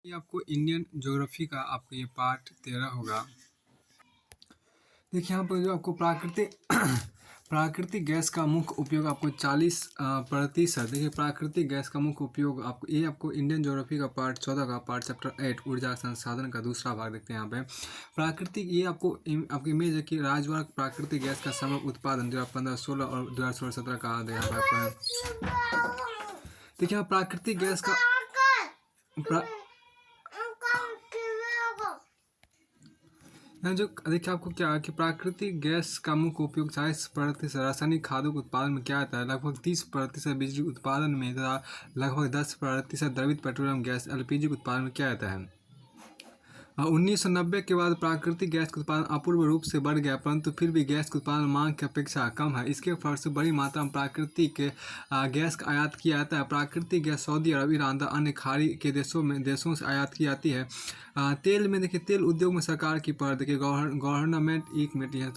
ये आपको Indian geography का आपको ये पार्ट 13 होगा। देखिए यहाँ पर जो आपको प्राकृतिक प्राकृतिक गैस का मुख्य उपयोग आपको 40%। देखिए प्राकृतिक गैस का मुख्य उपयोग आपको इंडियन ज्योग्राफी का पार्ट 14 का पार्ट चैप्टर 8 ऊर्जा संसाधन का दूसरा भाग देखते हैं यहाँ पे। प्राकृतिक ये आपकी इमेज है कि राज्यवार प्राकृतिक गैस का समग्र उत्पादन 2015-16 और 2016-17 का यहाँ पे आपको देखिए यहाँ प्राकृतिक गैस का यहाँ जो देखिए आपको क्या है कि प्राकृतिक गैस का मुख्य उपयोग 40% रासायनिक खादों के उत्पादन में क्या आता है, लगभग 30% बिजली उत्पादन में तथा लगभग 10% द्रवित पेट्रोलियम गैस एलपीजी के उत्पादन में क्या आता है। 1990 के बाद प्राकृतिक गैस का उत्पादन अपूर्व रूप से बढ़ गया, परंतु फिर भी गैस का उत्पादन मांग की अपेक्षा कम है। इसके फल से बड़ी मात्रा में प्राकृतिक गैस का आयात किया जाता है। प्राकृतिक गैस सऊदी अरब, ईरान तथा अन्य खाड़ी के देशों से आयात की जाती है। तेल में देखिए, तेल उद्योग में सरकार की पहल देखिए, गवर्नमेंट एक मिनट यहाँ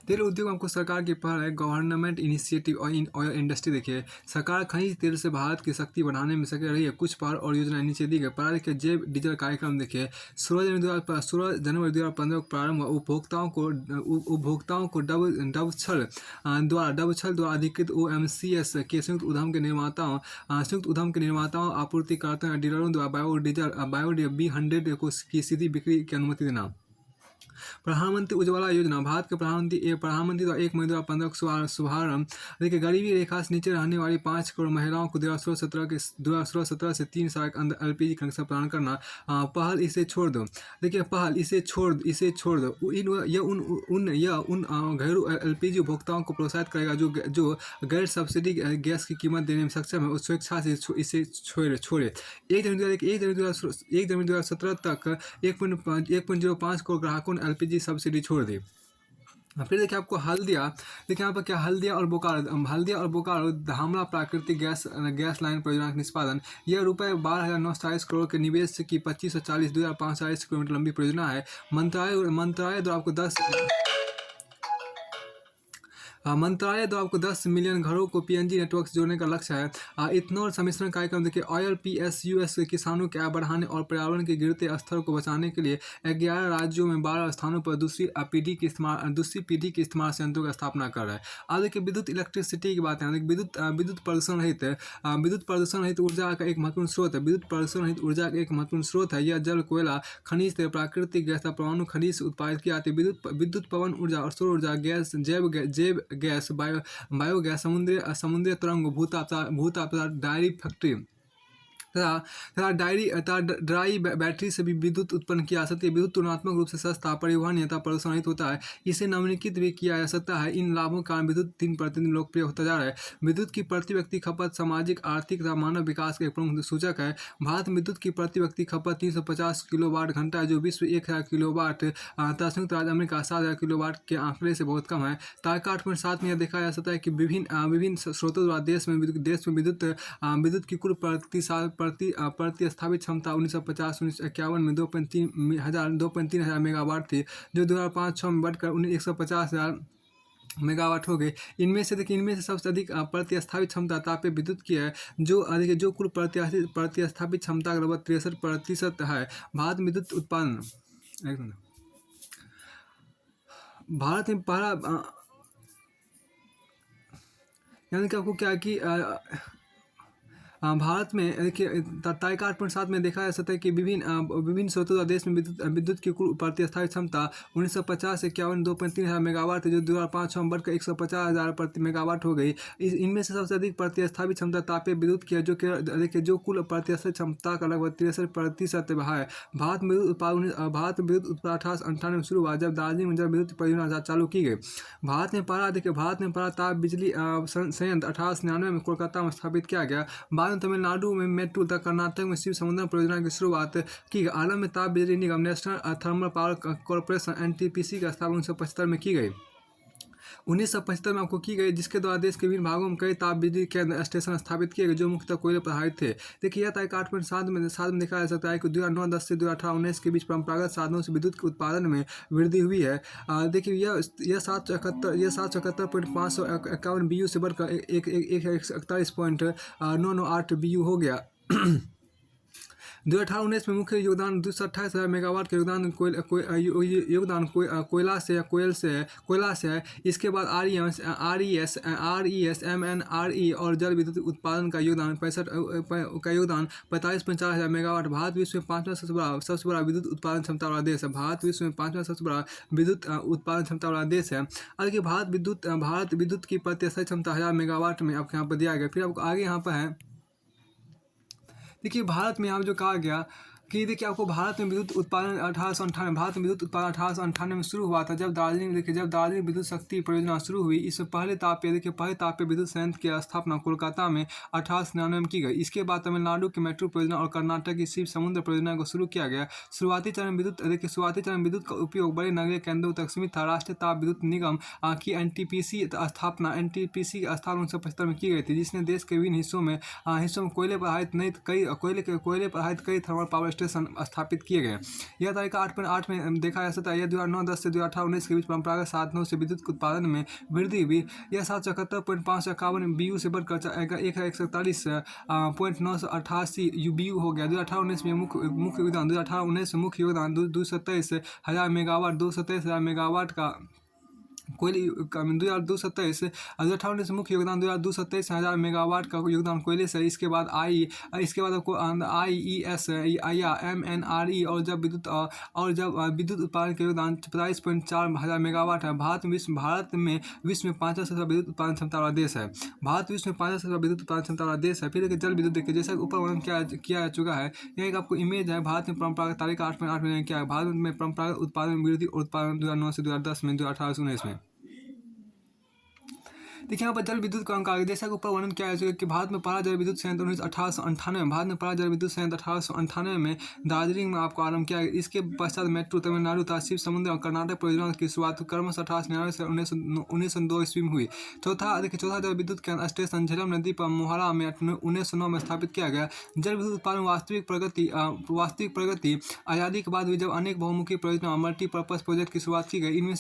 तेल उद्योग आपको सरकार की पहल है, गवर्नमेंट इनिशिएटिव और इन ऑयल इंडस्ट्री। देखिए सरकार खनिज तेल से भारत की शक्ति बढ़ाने में सक्रिय रही है। कुछ पहल और योजना नीचे दी गई। पहल के जैव डीजल कार्यक्रम देखिए 16 जनवरी 2015 को प्रारंभ हुआ। उपभोक्ताओं को डबछल द्वारा अधिकृत OMCS के संयुक्त उद्यम के निर्माताओं आपूर्तिकर्ताओं डीलरों द्वारा बायोडीजल B100 की सीधी बिक्री की अनुमति देना। प्रधानमंत्री उज्ज्वला योजना, भारत के प्रधानमंत्री द्वारा 1 मई 2015 को शुभारंभ। देखिए गरीबी रेखा से नीचे रहने वाली 5 करोड़ महिलाओं को 2016-17 से 3 साल के अंदर LPG कनेक्शन प्रदान करना। पहल इसे छोड़ दो। देखिए पहल इसे छोड़ दो। यह उन घरेलू LPG उपभोक्ताओं को प्रोत्साहित करेगा जो गैर सब्सिडी गैस की कीमत देने में सक्षम है, उस स्वेच्छा से इसे छोड़े। 1 जनवरी 2017 तक 1.05 करोड़ ग्राहकों ने LPG सब्सिडी छोड़ दी। फिर देखिए आपको हल्दिया, देखिए यहाँ पर क्या हल्दिया और बोकारो धामरा प्राकृतिक गैस लाइन परियोजना का निष्पादन। यह ₹12,940 करोड़ के निवेश की 2540 किलोमीटर लंबी परियोजना है। मंत्रालय द्वारा आपको 10 मिलियन घरों को PNG नेटवर्क से जोड़ने का लक्ष्य है। इथेनॉल सम्मिश्रण कार्यक्रम देखिए, ऑयल PSUs किसानों की आय बढ़ाने और पर्यावरण के गिरते स्तर को बचाने के लिए 11 राज्यों में 12 स्थानों पर दूसरी पीढ़ी के इस्तेमाल संयंत्रों की स्थापना कर रहा है। अब देखिए विद्युत इलेक्ट्रिसिटी की बात है। विद्युत प्रदूषण रहित ऊर्जा का एक महत्वपूर्ण स्रोत है। यह जल, कोयला, खनिज तेल, प्राकृतिक गैस, परमाणु खनिज से उत्पादित की जाती है। विद्युत पवन ऊर्जा और सौर ऊर्जा, गैस, जैव गैस, बायोगैस, समुद्री तरंग, भूताप, डायरी फैक्ट्री तथा ड्राई बैटरी से भी विद्युत उत्पन्न किया जा सकती है। विद्युत तुलनात्मक रूप से सस्ता, परिवहन तथा प्रदूषण रहित होता है। इसे नवीनीकृत भी किया जा सकता है। इन लाभों के कारण विद्युत दिन प्रतिदिन लोकप्रिय होता जा रहा है। विद्युत की प्रति व्यक्ति खपत सामाजिक, आर्थिक तथा मानव विकास का एक प्रमुख सूचक है। भारत में विद्युत की प्रति व्यक्ति खपत 350 किलोवाट घंटा है, जो विश्व 1000 किलोवाट तथा संयुक्त राज्य अमेरिका 7000 किलोवाट के आंकड़े से बहुत कम है। तालिका 8.7 में यह देखा जा सकता है कि विभिन्न स्रोतों द्वारा देश में विद्युत की कुल प्रति स्थापित क्षमता 1950-1951 में 2.3 हजार मेगावाट थी, जो 2005-06 में बढ़कर 150,000 मेगावाट हो गई। इनमें से सबसे अधिक प्रतिस्थापित क्षमता तापीय विद्युत की है, जो कुल प्रतिस्थापित क्षमता का लगभग 63% है। भारत में विद्युत उत्पादन, भारत में पहला यानी कि आपको क्या है कि भारत में देखिए तालिका 8.7 में देखा जा सकता है कि विभिन्न स्रोतों द्वारा देश में विद्युत की कुल प्रतिस्थापित क्षमता 1950 से 51 2.3 हजार मेगावाट थी, जो 2005-06 में बढ़कर 150,000 प्रति मेगावाट हो गई। इनमें से सबसे अधिक प्रतिस्थापित क्षमता तापीय विद्युत की है, जो कुल प्रतिस्थापित क्षमता का लगभग 63% है। भारत में विद्युत उत्पादन 1898 में शुरू हुआ, जब दार्जिलिंग में जल विद्युत परियोजना चालू की गई। भारत में पहला ताप बिजली संयंत्र 1899 में कोलकाता में स्थापित किया गया। तमिलनाडु में मेट्रो तथा कर्नाटक में शिव समुद्रम परियोजना की शुरुआत की। आलम में ताप बिजली निगम National Thermal Power Corporation NTPC की स्थापना 1975 में की गई। 1975 में आपको की गई, जिसके द्वारा देश के विभिन्न भागों में कई ताप बिजली केंद्र स्टेशन स्थापित किए गए, जो मुख्यतः कोयले पर आधारित थे। देखिए यह तालिका 8.7 में देखा जा सकता है कि 2009-10 से 2018-19 के बीच परंपरागत साधनों से विद्युत के उत्पादन में वृद्धि हुई है। देखिए यह 771.551 BU से बढ़कर 141.998 BU हो गया। 2018-19 में मुख्य योगदान 228,000 मेगावाट का योगदान कोयला से है। इसके बाद RES, MNRE और जल विद्युत उत्पादन का योगदान 45,400 मेगावाट। भारत विश्व में पाँचवा सबसे बड़ा विद्युत उत्पादन क्षमता वाला देश है। भारत विश्व में पाँचवा सबसे बड़ा विद्युत उत्पादन क्षमता वाला देश है। और देखिए भारत विद्युत की प्रत्यक्ष क्षमता 1000 मेगावाट में आपको यहाँ पर दिया गया। फिर आपको आगे यहाँ पर है, देखिए भारत में यहाँ जो कहा गया कि देखिए आपको भारत में विद्युत उत्पादन 1898 में शुरू हुआ था, जब दार्जिलिंग विद्युत शक्ति परियोजना शुरू हुई। इससे पहले तापीय विद्युत संयंत्र की स्थापना कोलकाता में 1899 में की गई। इसके बाद तमिलनाडु की मेट्रो परियोजना और कर्नाटक की शिव समुद्र परियोजना को शुरू किया गया। शुरुआती चरण विद्युत का उपयोग बड़े नगरीय केंद्रों तक सीमित था। राष्ट्रीय ताप विद्युत निगम की एनटीपीसी की स्थापना 1975 में की गई थी, जिसने देश के विभिन्न हिस्सों में कोयले पर आधारित कई थर्मल पावर स्टेशन स्थापित किए गए। यह तालिका 8.8 में देखा जा सकता है। यह 2009-10 से 2018-19 के बीच परंपरागत साधनों से विद्युत उत्पादन में वृद्धि हुई। यह 774.551 BU से बढ़कर 141.988 BU हो गया। 2018-19 में मुख्य योगदान 227,000 मेगावाट का कोयले 2027 मुख्य योगदान 227,000 मेगावाट का योगदान कोयले से। इसके बाद आपको IES, MNRE और जब विद्युत उत्पादन का योगदान 45,400 मेगावाट है। भारत में विश्व में पाँचवा सबसे विद्युत उत्पादन क्षमता वाला देश है। फिर जल विद्युत देखिए, जैसा ऊपर वर्णन किया जा चुका है। यह एक आपको इमेज है। भारत में परंपरागत तालिका 8.8 में क्या है, भारत में परंपरागत उत्पादन वृद्धि और उत्पादन 2009 से 2010 में 2018-19 में। देखिए यहाँ पर जल विद्युत का अंक आगे, जैसा कि ऊपर वर्णन किया है कि भारत में पहला जल विद्युत संयंत्र 1898 में दार्जिलिंग में आपको आरंभ किया गया। इसके पश्चात मेट्रो तमिलनाडु तथा शिव समुद्र और कर्नाटक परियोजना की शुरुआत क्रमशः 1899 से 1902 ईस्वी में हुई। चौथा जल विद्युत केंद्र स्टेशन झेलम नदी पर मोहरा में 1909 में स्थापित किया गया। जल विद्युत उत्पादन वास्तविक प्रगति आज़ादी के बाद हुई, जब अनेक बहुमुखी परियोजना मल्टीपर्पज प्रोजेक्ट की शुरुआत की गई। इनमें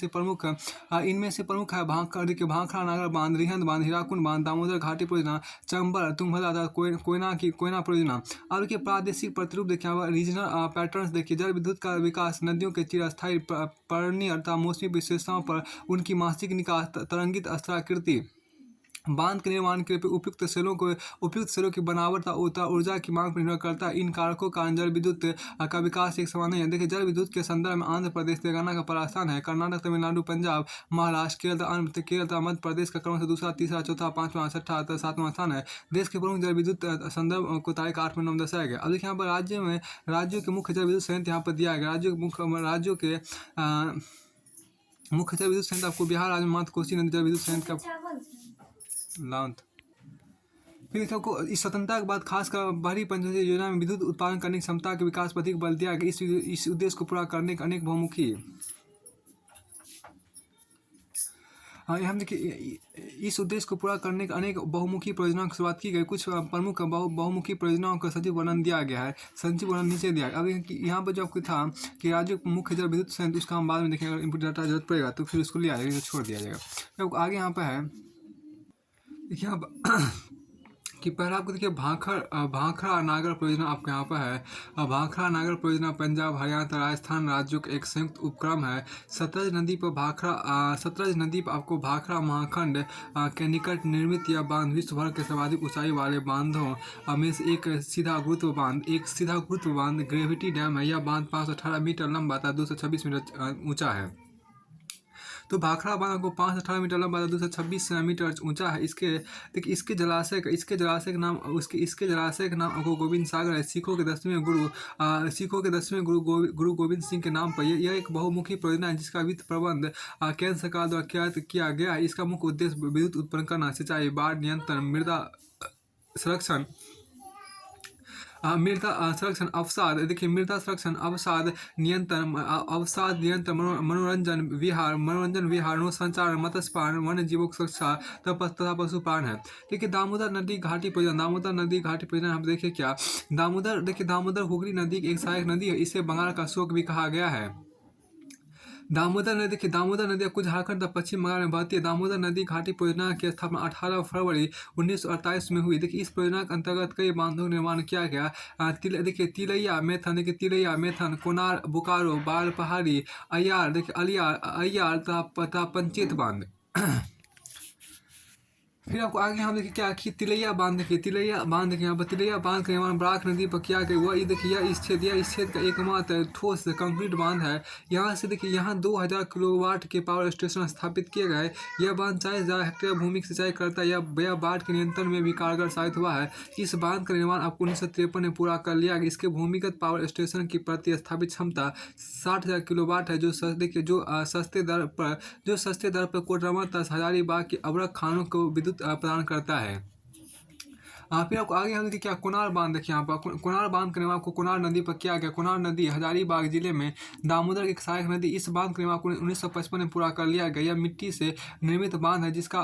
से प्रमुख है भाखड़ा नागर बांध, रिहंद बांध, हीराकुंड बांध, दामोदर घाटी परियोजना, चंबल तुंगभद्रा कोयना परियोजना। अब के प्रादेशिक प्रतिरूप देखिए, रीजनल पैटर्न्स देखिए। जल विद्युत का विकास नदियों के चिरस्थायी पर्णीय अर्थात मौसमी विशेषताओं पर उनकी मासिक निकास, तरंगित अस्त्राकृति, बांध के निर्माण के लिए उपयुक्त सेलों की बनावट तथा ऊर्जा की मांग पर निर्भर करता है। इन कारकों का जल विद्युत का विकास एक समान नहीं है। देखिए जल विद्युत के संदर्भ में आंध्र प्रदेश तेलंगाना का पहला स्थान है। कर्नाटक, तमिलनाडु, पंजाब, महाराष्ट्र, केरल तथा मध्य प्रदेश का क्रम से दूसरा, तीसरा, चौथा, पाँचवां, छठा तथा सातवां स्थान है। देश के प्रमुख जल विद्युत संदर्भ को तारीख 8 में दर्शाया गया। अब देखिए यहाँ पर राज्यों के मुख्य जल विद्युत संयंत्र यहाँ पर दिया गया। राज्यों के मुख्य जल विद्युत संयंत्र आपको बिहार राज्य में मात्र कोसी नदी जल विद्युत संयंत्र का लांत। फिर देखो इस स्वतंत्रता के बाद खासकर बाहरी पंचायती योजना में विद्युत उत्पादन करने की क्षमता के विकास पर अधिक बल दिया गया। इस उद्देश्य को पूरा करने के अनेक बहुमुखी परियोजनाओं की शुरुआत की गई। कुछ प्रमुख बहुमुखी परियोजनाओं का सचिव वर्णन दिया गया है। संचिव वर्णन नीचे दिया गया। अब यहाँ पर जो आपको था कि राज्य मुख्य जल विद्युत संयंत्र, उसका हम बाद में देखेंगे। इनपुट डाटा जरूरत पड़ेगा तो फिर उसको लिया जाएगा, छोड़ दिया जाएगा। अब आगे यहाँ पर है, देखिए यहाँ कि पहला आपको देखिए भाखड़ा नागर परियोजना आपको यहाँ पर है। भाखड़ा नागर परियोजना पंजाब, हरियाणा तथा राजस्थान राज्यों का एक संयुक्त उपक्रम है। सतलज नदी पर आपको भाखड़ा महाखंड के निकट निर्मित यह बांध विश्व भर के सर्वाधिक ऊंचाई वाले बांधों में से एक सीधा गुरुत्व बांध ग्रेविटी डैम है। यह बांध 518 मीटर लंबा तथा 226 मीटर ऊंचा है। तो भाखड़ा बांध को 518 मीटर लंबा 226 मीटर ऊंचा है। इसके जलाशय का नाम आपको गोविंद सागर है। सिखों के 10वें गुरु गोविंद सिंह के नाम पर यह एक बहुमुखी परियोजना है, जिसका वित्त प्रबंध केंद्र सरकार द्वारा किया गया है। इसका मुख्य उद्देश्य विद्युत उत्पन्न करना, सिंचाई, बाढ़ नियंत्रण, मृदा संरक्षण, अवसाद नियंत्रण, मनोरंजन विहार, संचार, मत्स्य पालन, वन्य जीवों की सुरक्षा तथा पशुपालन है। देखिए दामोदर नदी घाटी परियोजना हम देखिए क्या दामोदर हुगली नदी की एक सहायक नदी है। इसे बंगाल का शोक भी कहा गया है। दामोदर नदी देखिए दामोदर नदी आपको झारखंड तथा पश्चिम बंगाल में बहती है। दामोदर नदी घाटी परियोजना की स्थापना 18 फरवरी 1948 में हुई। देखिए इस परियोजना के अंतर्गत कई बांधों का निर्माण किया गया। देखिए तिलैया मेथन, देखिए तिलैया मेथन, कोनार, बोकारो, बाल पहाड़ी, अय्यार, देखिए अलियार, अय्यार तथा पंचेत बांध। फिर आपको आगे हम देखिए क्या कि तिलैया बांध, देखिए तिलैया बांध, देखिए यहाँ पर तिलैया बांध का निर्माण बराक नदी पर किया गया हुआ। ये देखिए यह इस क्षेत्र का एकमात्र ठोस कंक्रीट बांध है। यहाँ से देखिए यहाँ 2000 किलोवाट के पावर स्टेशन स्थापित किए गए। यह बांध 40,000 हेक्टेयर भूमि की सिंचाई करता है। यह बाढ़ के नियंत्रण में भी कारगर साबित हुआ है। इस बांध का निर्माण आपको 1953 में पूरा कर लिया गया। इसके भूमिगत पावर स्टेशन की प्रति स्थापित क्षमता 60,000 किलोवाट है, देखिए जो सस्ते दर पर कोडरमा तथा हजारीबाग के अवरक खानों को विद्युत प्रदान करता है। फिर आपको आगे हम देखिए क्या कोनार बांध, देखिए यहाँ पर कोनार बांध का निर्माण आपको कोनार नदी पर किया गया। कोनार नदी हजारीबाग जिले में दामोदर की सहायक नदी। इस बांध का निर्माण 1955 में पूरा कर लिया गया। यह मिट्टी से निर्मित बांध है जिसका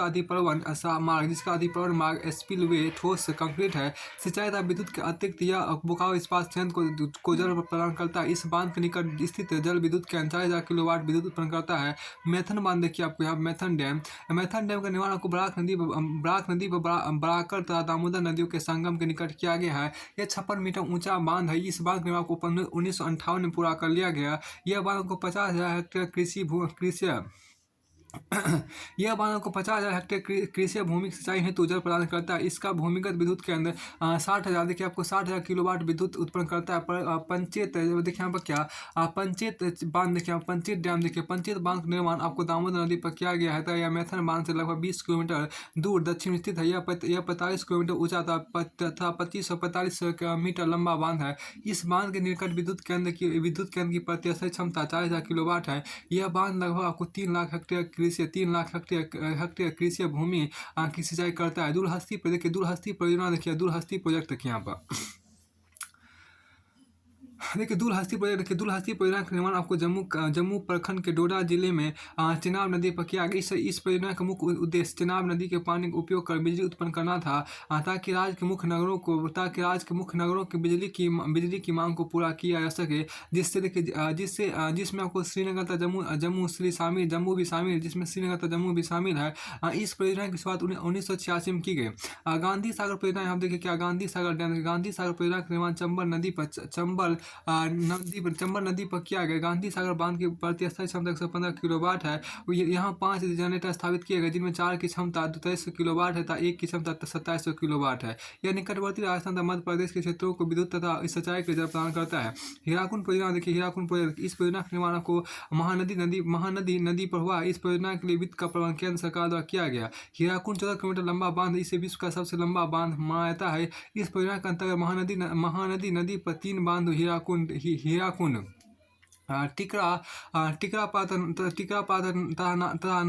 अधिप्रवण मार्ग स्पिलवे ठोस कंक्रीट है। सिंचाई तथा विद्युत के अतिरिक्त यह बोकारो इस्पात संयंत्र को जल प्रदान करता है। इस बांध के निकट स्थित जल विद्युत केंद्र 40,000 किलोवाट विद्युत उत्पन्न करता है। मैथन बांध देखिए आपको यहाँ मैथन डैम का निर्माण आपको बराक नदी पर बराकर तथा दामोदर नदियों के संगम के निकट किया गया है। यह 56 मीटर ऊंचा बांध है। इस बांध के निर्माण को 1958 में पूरा कर लिया गया। यह बांध को 50,000 हेक्टेयर यह बांध को 50,000 हेक्टेयर कृषि भूमि की सिंचाई हेतु जल प्रदान करता है। इसका भूमिगत विद्युत के अंदर 60,000 देखिए आपको 60,000 किलोवाट विद्युत उत्पन्न करता है। पंचेत देखिए यहाँ पर क्या पंचेत बांध, देखिए पंचेत डैम, देखिए पंचेत बांध का निर्माण आपको दामोदर नदी पर किया गया है। तो यह मैथन बांध से लगभग 20 किलोमीटर दूर दक्षिण में स्थित है। यह 45 किलोमीटर ऊंचा तथा 2545 मीटर लंबा बांध है। इस बांध के निकट विद्युत केंद्र की प्रतिशत क्षमता 40,000 किलोवाट है। यह बांध लगभग आपको 3 लाख हेक्टेयर कृषि भूमि की सिंचाई करता है। दूरहस्ती परियोजना, देखिए दूरहस्ती प्रोजेक्ट देखिए यहाँ पर देखिए दूरहस्ती परियोजना का निर्माण आपको जम्मू प्रखंड के डोडा जिले में चिनाब नदी पर किया गया। इस परियोजना का मुख्य उद्देश्य चिनाब नदी के पानी का उपयोग कर बिजली उत्पन्न करना था, ताकि राज्य के मुख्य नगरों की बिजली की मांग को पूरा किया जा सके। जिसमें आपको श्रीनगर तथा जम्मू भी शामिल, जिसमें श्रीनगर तथा जम्मू भी शामिल है। इस परियोजना की शुरुआत 1986 में की गई। गांधी सागर परियोजना हम देखिए क्या गांधी सागर परियोजना का निर्माण चंबल नदी पर किया गया। गांधी सागर बांध की प्रतिस्थापित क्षमता 115 किलोवाट है। यहाँ 5 जनरेटर स्थापित किए गए, जिनमें 4 की क्षमता 2300 किलोवाट है तथा 1 की क्षमता 2700 किलोवाट है। यह निकटवर्ती राजस्थान तथा मध्य प्रदेश के क्षेत्रों को विद्युत तथा सिंचाई के जल प्रदान करता है। हीराकुंड परियोजना देखिए हीराकुंड प्रोजेक्ट, इस परियोजना के निर्माण को महानदी नदी पर हुआ। इस परियोजना के लिए वित्त का प्रबंधन केंद्र सरकार द्वारा किया गया। हीराकुंड 14 किलोमीटर लंबा बांध, इसे विश्व का सबसे लंबा बांध माना जाता है। इस परियोजना के अंतर्गत महानदी नदी पर 3 बांध हीराकुंड, टिकरापात तथा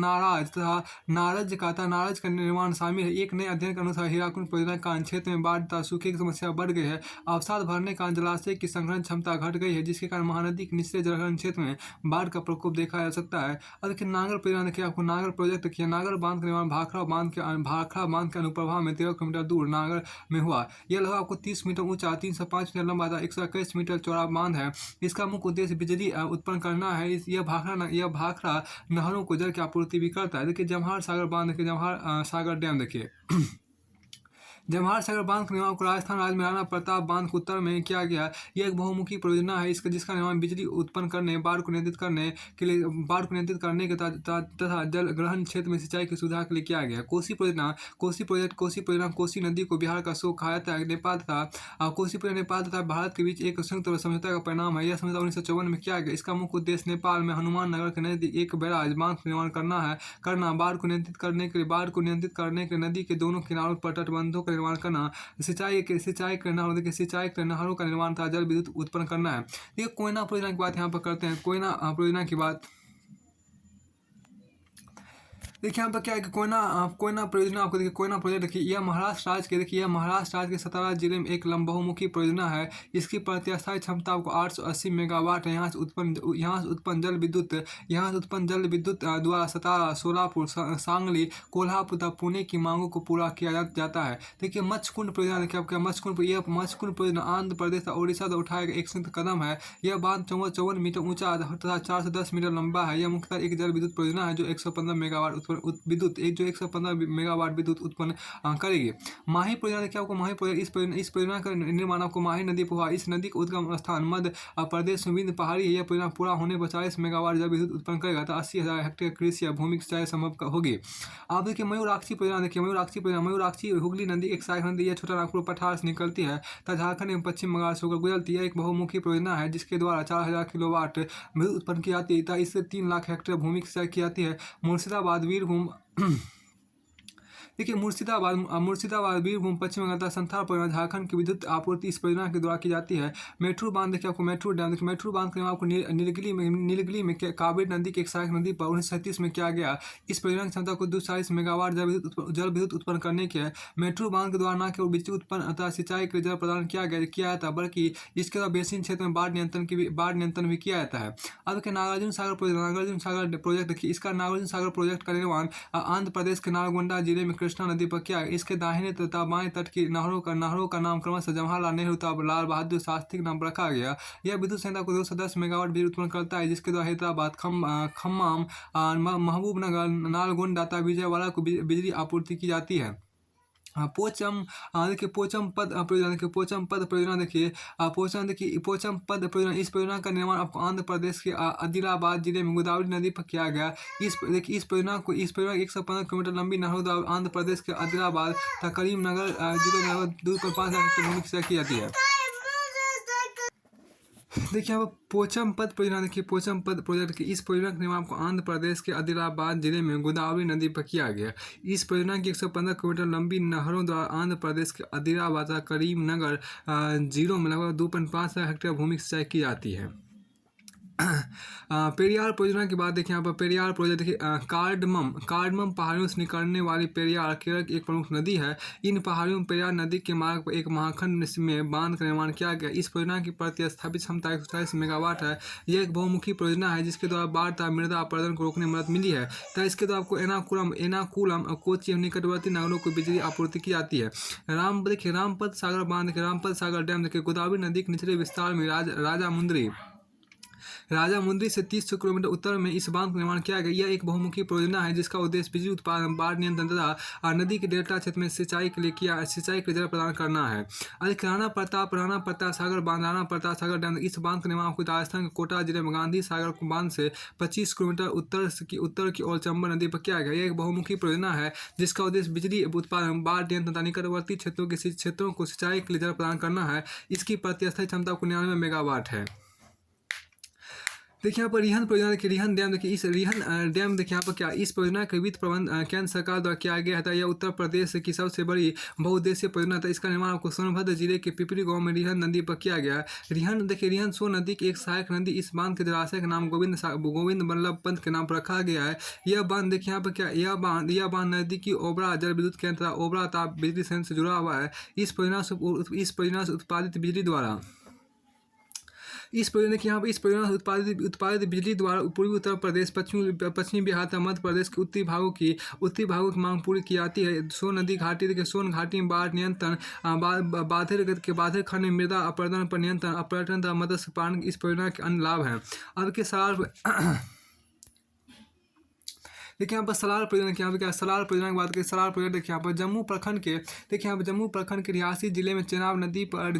नारज का निर्माण शामिल है। एक नए अध्ययन के अनुसार हीराकुंड परियोजना के क्षेत्र में बाढ़ तथा सूखे की समस्या बढ़ गई है। अवसाद भरने के कारण जलाशय की संग्रहण क्षमता घट गई है, जिसके कारण महानदी के निचले जलग्रहण क्षेत्र में बाढ़ का प्रकोप देखा जा सकता है। और देखिए नागर परियोजना, देखिए आपको नागर प्रोजेक्ट देखिए नागर बांध का निर्माण भाखड़ा बांध के अनुप्रभाव में 13 किलोमीटर दूर नागर में हुआ। यह लगभग आपको 30 मीटर ऊंचा, 305 मीटर लंबा तथा 121 मीटर चौड़ा बांध है। इसका मुख्य उद्देश्य बिजली उत्पन्न करना है। यह भाखड़ा नहरों को जल की आपूर्ति भी करता है। देखिए जमहार सागर बांध, देखिए जमहार सागर डैम, देखिए जमहार सागर बांध का निर्माण को राजस्थान राज्य में राणा प्रताप बांध के उत्तर में किया गया। यह एक बहुमुखी परियोजना है, जिसका निर्माण बिजली उत्पन्न करने, बाढ़ को नियंत्रित करने के तथा जल ग्रहण क्षेत्र में सिंचाई की सुविधा के लिए किया गया। कोसी परियोजना कोसी नदी को बिहार का शोक कहा जाता है। कोसी परियोजना नेपाल तथा भारत के बीच एक संयुक्त समझौता का परिणाम है। यह समझौता 1954 में किया गया। इसका मुख्य उद्देश्य नेपाल में हनुमान नगर के नजदीक एक बैराज बांध का निर्माण करना, बाढ़ को नियंत्रित करने के लिए नदी के दोनों किनारों पर तटबंधों का निर्माण करना, सिंचाई के नहरों का निर्माण था, जल विद्युत उत्पन्न करना है। देखिए कोयना परियोजना की बात यहाँ पर करते हैं। कोयना परियोजना की बात देखिए यहाँ पर क्या है कि कोयना परियोजना आपको देखिए कोयना प्रोजेक्ट देखिए यह महाराष्ट्र राज्य के देखिए यह महाराष्ट्र राज्य के सतारा जिले में एक बहुमुखी परियोजना है। इसकी प्रतिस्थापित क्षमता आपको 880 मेगावाट है। यहाँ से उत्पन्न जल विद्युत द्वारा सतारा, सोलापुर, सांगली, कोल्हापुर तथा पुणे की मांगों को पूरा किया जाता है। देखिए मत्स्यकुंड परियोजना देखिए आपका मत्स्यकुंड परियोजना आंध्र प्रदेश और उड़ीसा से उठाया गया एक संयुक्त कदम है। यह बांध 54 मीटर ऊंचा तथा 410 मीटर लंबा है। यह मुख्यतः एक जल विद्युत परियोजना है जो 115 मेगावाट विद्युत उत्पन्न करेगी। माही परियोजना देखिए आपको माही परियोजना इस परियोजना का निर्माण आपको माही नदी पर हुआ। इस नदी का उद्गम स्थान मध्य प्रदेश में विंध्य पहाड़ी है। यह परियोजना पूरा होने पर 40 मेगावाट जल विद्युत उत्पन्न करेगा तो 80,000 हेक्टेयर कृषि या भूमि सिंचाई संभव होगी। आप देखिए मयूराक्षी परियोजना देखिए मयूराक्षी हुगली नदी एक सहायक नदी। यह छोटा नागपुर पठार से निकलती है तथा झारखंड एवं पश्चिम बंगाल से होकर गुजरती है। एक बहुमुखी परियोजना है जिसके द्वारा 4000 किलोवाट विद्युत उत्पन्न की जाती है। इससे 3 लाख हेक्टेयर भूमि की सिंचाई की जाती है। मुर्शिदाबाद वीरभूम देखिए मुर्शिदाबाद वीरभूम पश्चिम बंगाल तथा संथाल परियोजना झारखंड की विद्युत आपूर्ति इस परियोजना के द्वारा की जाती है। मेट्रो बांध देखिए आपको मेट्रो डैम देखिए मेट्रो बांध का निर्माण आपको नीलगिरी में कावेरी नदी के एक सहायक नदी पर 1937 में किया गया। इस परियोजना की क्षमता को 240 मेगावाट जल विद्युत उत्पन्न करने की है। मेट्रो बांध के द्वारा न केवल बिजली उत्पन्न तथा सिंचाई के लिए जल प्रदान किया जाता है बल्कि इसके द्वारा बेसिन क्षेत्र में बाढ़ नियंत्रण भी किया जाता है। अब के नागार्जुन सागर प्रोजेक्ट देखिए इसका नागार्जुन सागर प्रोजेक्ट का निर्माण आंध्र प्रदेश के नालगोंडा जिले में कृष्णा नदी पर किया। इसके दाहिने तथा बाएं तट की नहरों का नाम क्रमशः जवाहरलाल नेहरू तथा लाल बहादुर शास्त्री के नाम पर रखा गया। यह विद्युत क्षमता को 210 मेगावाट बिजली उत्पन्न करता है जिसके द्वारा हैदराबाद, खम्माम, महबूबनगर, नालगोंडा तथा विजयवाड़ा को बिजली आपूर्ति की जाती है। देखिए पोचमपद परियोजना देखिए पोचमपद परियोजना इस परियोजना का निर्माण आपको आंध्र प्रदेश के आदिलाबाद जिले में गोदावरी नदी पर किया गया। इस परियोजना 115 किलोमीटर लंबी नहरों द्वारा आंध्र प्रदेश के आदिलाबाद तथा करीमनगर जिले में 2.5 लाख हेक्टेयर भूमि की सिंचाई की जाती है। देखिए यहाँ पर पोचमपद प्रोजेक्ट की इस परियोजना का निर्माण आपको आंध्र प्रदेश के आदिलाबाद जिले में गोदावरी नदी पर किया गया। इस परियोजना की 115 किलोमीटर लंबी नहरों द्वारा आंध्र प्रदेश के आदिलाबाद तथा करीमनगर जिलों में लगभग 2.5 लाख हेक्टेयर भूमि की सिंचाई की जाती है। पेरियार परियोजना की बात देखिए यहाँ पर पेरियार प्रोजेक्ट देखिए कार्डमम पहाड़ियों से निकलने वाली पेरियार केरल की एक प्रमुख नदी है। इन पहाड़ियों में पेरियार नदी के मार्ग पर एक महाखंड में बांध का निर्माण किया गया। इस परियोजना की प्रतिस्थापित क्षमता 140 मेगावाट है। यह एक बहुमुखी परियोजना है जिसके द्वारा बाढ़ तथा मृदा अपरदन को रोकने में मदद मिली है तथा इसके द्वारा आपको एनाकुलम कोच्चि एवं निकटवर्ती नगरों को बिजली आपूर्ति की जाती है। रामपद सागर बांध देखिए रामपद सागर डैम देखिए गोदावरी नदी के निचले विस्तार में राजामुंद्री से 30 किलोमीटर उत्तर में इस बांध का निर्माण किया गया। यह एक बहुमुखी परियोजना है जिसका उद्देश्य बिजली उत्पादन, बाढ़ नियंत्रण तथा नदी के डेल्टा क्षेत्र में सिंचाई के लिए जल प्रदान करना है। राणा प्रताप सागर बांध राणा प्रताप सागर डैम इस बांध का निर्माण राजस्थान के कोटा जिले में गांधी सागर बांध से 25 किलोमीटर उत्तर की ओर चंबल नदी पर किया गया। यह एक बहुमुखी परियोजना है जिसका उद्देश्य बिजली उत्पादन, बाढ़ नियंत्रण तथा निकटवर्ती क्षेत्रों को सिंचाई के लिए जल प्रदान करना है। इसकी प्रतिस्थापित क्षमता 99 मेगावाट है। देखिए यहाँ पर रिहन परियोजना देखिए रिहन डैम देखिए इस रिहन डैम देखिए यहाँ पर क्या इस परियोजना का वित्त प्रबंध केंद्र सरकार द्वारा किया गया था। यह उत्तर प्रदेश की सबसे बड़ी बहुउद्देशीय परियोजना था। इसका निर्माण आपको सोनभद्र जिले के पिपरी गांव में रिहन नदी पर किया गया। रिहन सोन नदी की एक सहायक नदी। इस बांध के जलाशय का नाम गोविंद बल्लभ पंत के नाम पर रखा गया है। यह बांध देखिए यहाँ पर क्या यह बांध नदी की ओबरा जल विद्युत केंद्र तथा ओबरा ताप बिजली संयंत्र से जुड़ा हुआ है। इस परियोजना से उत्पादित बिजली द्वारा इस परियोजना से उत्पादित बिजली द्वारा पूर्वी उत्तर प्रदेश, पश्चिमी बिहार तथा मध्य प्रदेश के उत्तरी भागों की मांग पूरी की जाती है। सोन नदी घाटी देखिए सोन घाटी में बाढ़ नियंत्रण, बाधिर खंड में मृदा अपरदन पर नियंत्रण, पर्यटन तथा मत्स्य पालन इस परियोजना के अन्य लाभ हैं। अब के सवाल देखिए यहाँ पर सलार परियोजना यहाँ पे क्या सलार परियोजना की बात करें। सलार परियोजना देखिए यहाँ पर जम्मू प्रखंड के रियासी जिले में चेनाब नदी पर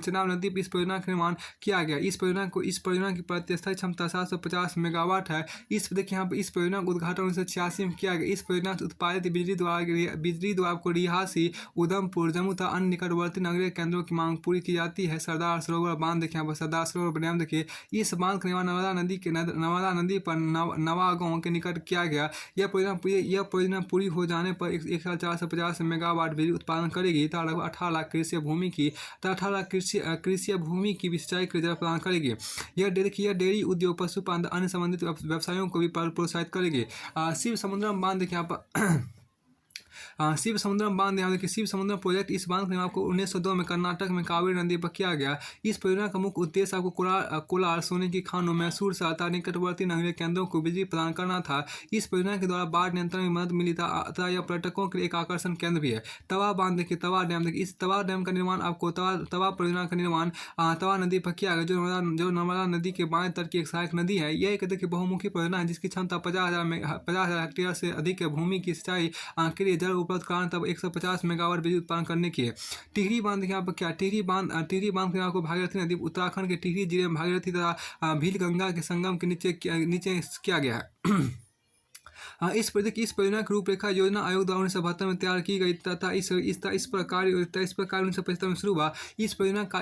इस परियोजना का निर्माण किया गया। इस परियोजना की प्रतिस्थापित क्षमता 750 मेगावाट है। इस परियोजना का उद्घाटन 1986 में किया गया। इस परियोजना से उत्पादित बिजली द्वारा आपको रियासी, उधमपुर, जम्मू तथा अन्य निकटवर्ती नगरीय केंद्रों की मांग पूरी की जाती है। सरदार सरोवर बांध देखिए यहाँ पर सरदार सरोवर डैम देखिए इस बांध का निर्माण नर्मदा नदी पर नवागांव के निकट किया गया। यह परियोजना पूरी हो जाने पर 1450 मेगावाट बिजली उत्पादन करेगी तथा लगभग 18 लाख कृषि भूमि की सिंचाई के लिए जल प्रदान करेगी। यह डेयरी उद्योग, पशुपालन, अन्य संबंधित व्यवसायों को भी प्रोत्साहित करेगी। शिव समुद्रम बांध देखिए यहाँ पर शिव समुद्रम बांध, यहाँ देखिए शिव समुद्रम प्रोजेक्ट। इस बांध का निर्माण आपको 1902 में कर्नाटक में कावेरी नदी पर किया गया। इस परियोजना का मुख्य उद्देश्य आपको कोलार, सोने की खानों, मैसूर तथा निकटवर्ती नगरीय केंद्रों को बिजली प्रदान करना था। इस परियोजना के द्वारा बाढ़ नियंत्रण में मदद मिली तथा यह पर्यटकों के लिए एक आकर्षण केंद्र भी है। तवा बांध देखिए, तवा डैम देखिए, इस तवा डैम का निर्माण आपको तवा परियोजना का निर्माण तवा नदी पर किया गया, जो नर्मदा नदी के बाएं तट की एक सहायक नदी है। यह एक देखिए बहुमुखी परियोजना है जिसकी क्षमता 50,000 हेक्टेयर से अधिक भूमि की सिंचाई के लिए जल उपलब्ध कारण तब 150 मेगावाट बिजली उत्पादन करने की है। टिहरी बांध यहाँ पर क्या, टिहरी बांध के आपको भागीरथी नदी उत्तराखंड के टिहरी जिले में भागीरथी तथा भील गंगा के संगम के नीचे किया गया है। इस परियोजना की रूपरेखा योजना आयोग द्वारा 1972 में तैयार की गई तथा इस प्रकार 1975 में शुरू हुआ। इस परियोजना का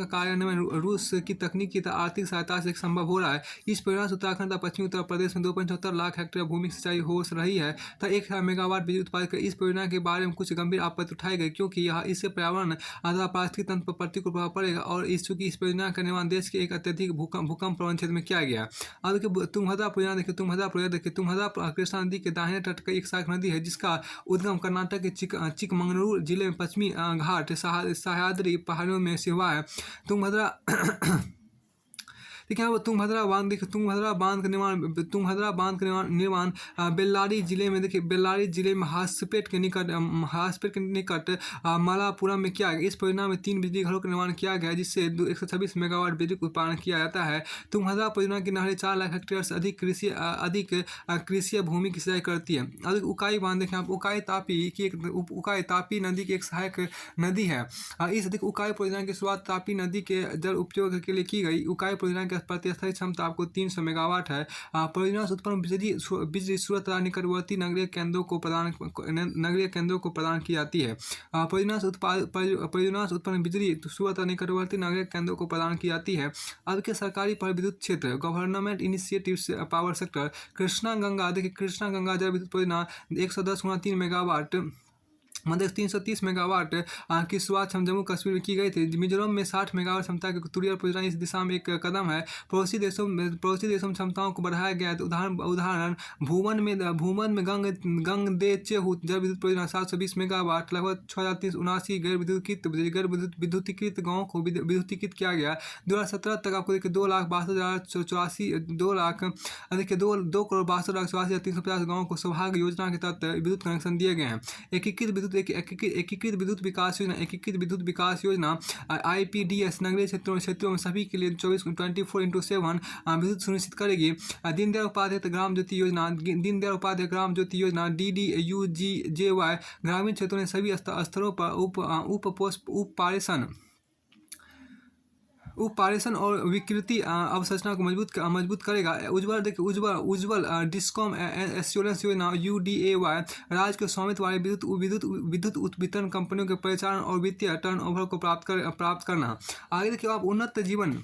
कार्यान्वयन रूस की तकनीकी तथा आर्थिक सहायता से संभव हो रहा है। इस परियोजना से उत्तराखंड तथा पश्चिमी उत्तर प्रदेश में 2.74 लाख हेक्टेयर भूमि की सिंचाई हो रही है तथा 1,000 मेगावाट बिजली उत्पादित कर। इस परियोजना के बारे में कुछ गंभीर आपत्ति उठाई गई क्योंकि इससे पर्यावरण तथा पारिस्थितिक तंत्र पर प्रतिकूल प्रभाव पड़ेगा और चूंकि इस परियोजना का निर्माण देश के एक अत्यधिक भूकंप प्रवण क्षेत्र में किया गया। अब देखिए तुंगभद्रा परियोजना देखिए, तुंगभद्रा कृष्णा नदी के दाहिने तट का एक सहायक नदी है जिसका उद्गम कर्नाटक के चिकमंगलूर जिले में पश्चिमी घाट सह्याद्री पहाड़ियों में से हुआ है। तुंगभद्रा देखिए यहाँ तुंगभद्रा बांध का निर्माण बेल्लारी जिले में देखिए, बेल्लारी जिले में हासपेट के निकट मलापुरम में किया गया। इस परियोजना में 3 बिजली घरों का निर्माण किया गया जिससे 126 मेगावाट बिजली उत्पादन किया जाता है। तुंगभद्रा परियोजना की नहरें 4 लाख हेक्टेयर से अधिक कृषि भूमि की सिंचाई करती है। अधिक उकाई बांध देखें आप, उकाई तापी नदी की एक सहायक नदी है। इस अधिक उकाई परियोजना की शुरुआत तापी नदी के जल उपयोग के लिए की गई। उकाई परियोजना प्रतिस्थापित क्षमता आपको 300 मेगावाट है। परियोजना से उत्पन्न बिजली सूरत तथा निकटवर्ती नगरीय केंद्रों को प्रदान की जाती है। परियोजना से उत्पन्न बिजली सूरत तथा निकटवर्ती नगरीय केंद्रों को प्रदान की जाती है। अब के सरकारी पर विद्युत क्षेत्र, government initiatives power sector. Krishna Ganga जल विद्युत परियोजना 110 × 3 मेगावाट मतलब 330 मेगावाट की शुरुआत जम्मू कश्मीर में की गई थी। मिजोरम में 60 मेगावाट क्षमता की तुरिया परियोजना इस दिशा में एक कदम है। पड़ोसी देशों में क्षमताओं को बढ़ाया गया है। उदाहरण भूमन में गंगदेचेहू जल विद्युत परियोजना 720 मेगावाट, लगभग 6,379 गैर विद्युतीकृत गाँव को विद्युतीकृत किया गया। 2017 तक आपको देखिए 2,62,84 गाँव को सौभाग्य योजना के तहत विद्युत कनेक्शन दिए गए हैं। एकीकृत विद्युत विकास योजना IPDS नगरीय क्षेत्रों में सभी के लिए 24/7 विद्युत सुनिश्चित करेगी। दीनदयाल उपाध्याय ग्राम ज्योति योजना DDUGJY ग्रामीण क्षेत्रों में सभी स्तरों पर उपारेशन और विकृति अवसंरचना को मजबूत करेगा। उज्ज्वल डिस्कॉम एश्योरेंस योजना UDAY राज्य के स्वामित्व वाले विद्युत वितरण कंपनियों के परिचालन और वित्तीय टर्नओवर को प्राप्त करना। आगे देखिए आप उन्नत जीवन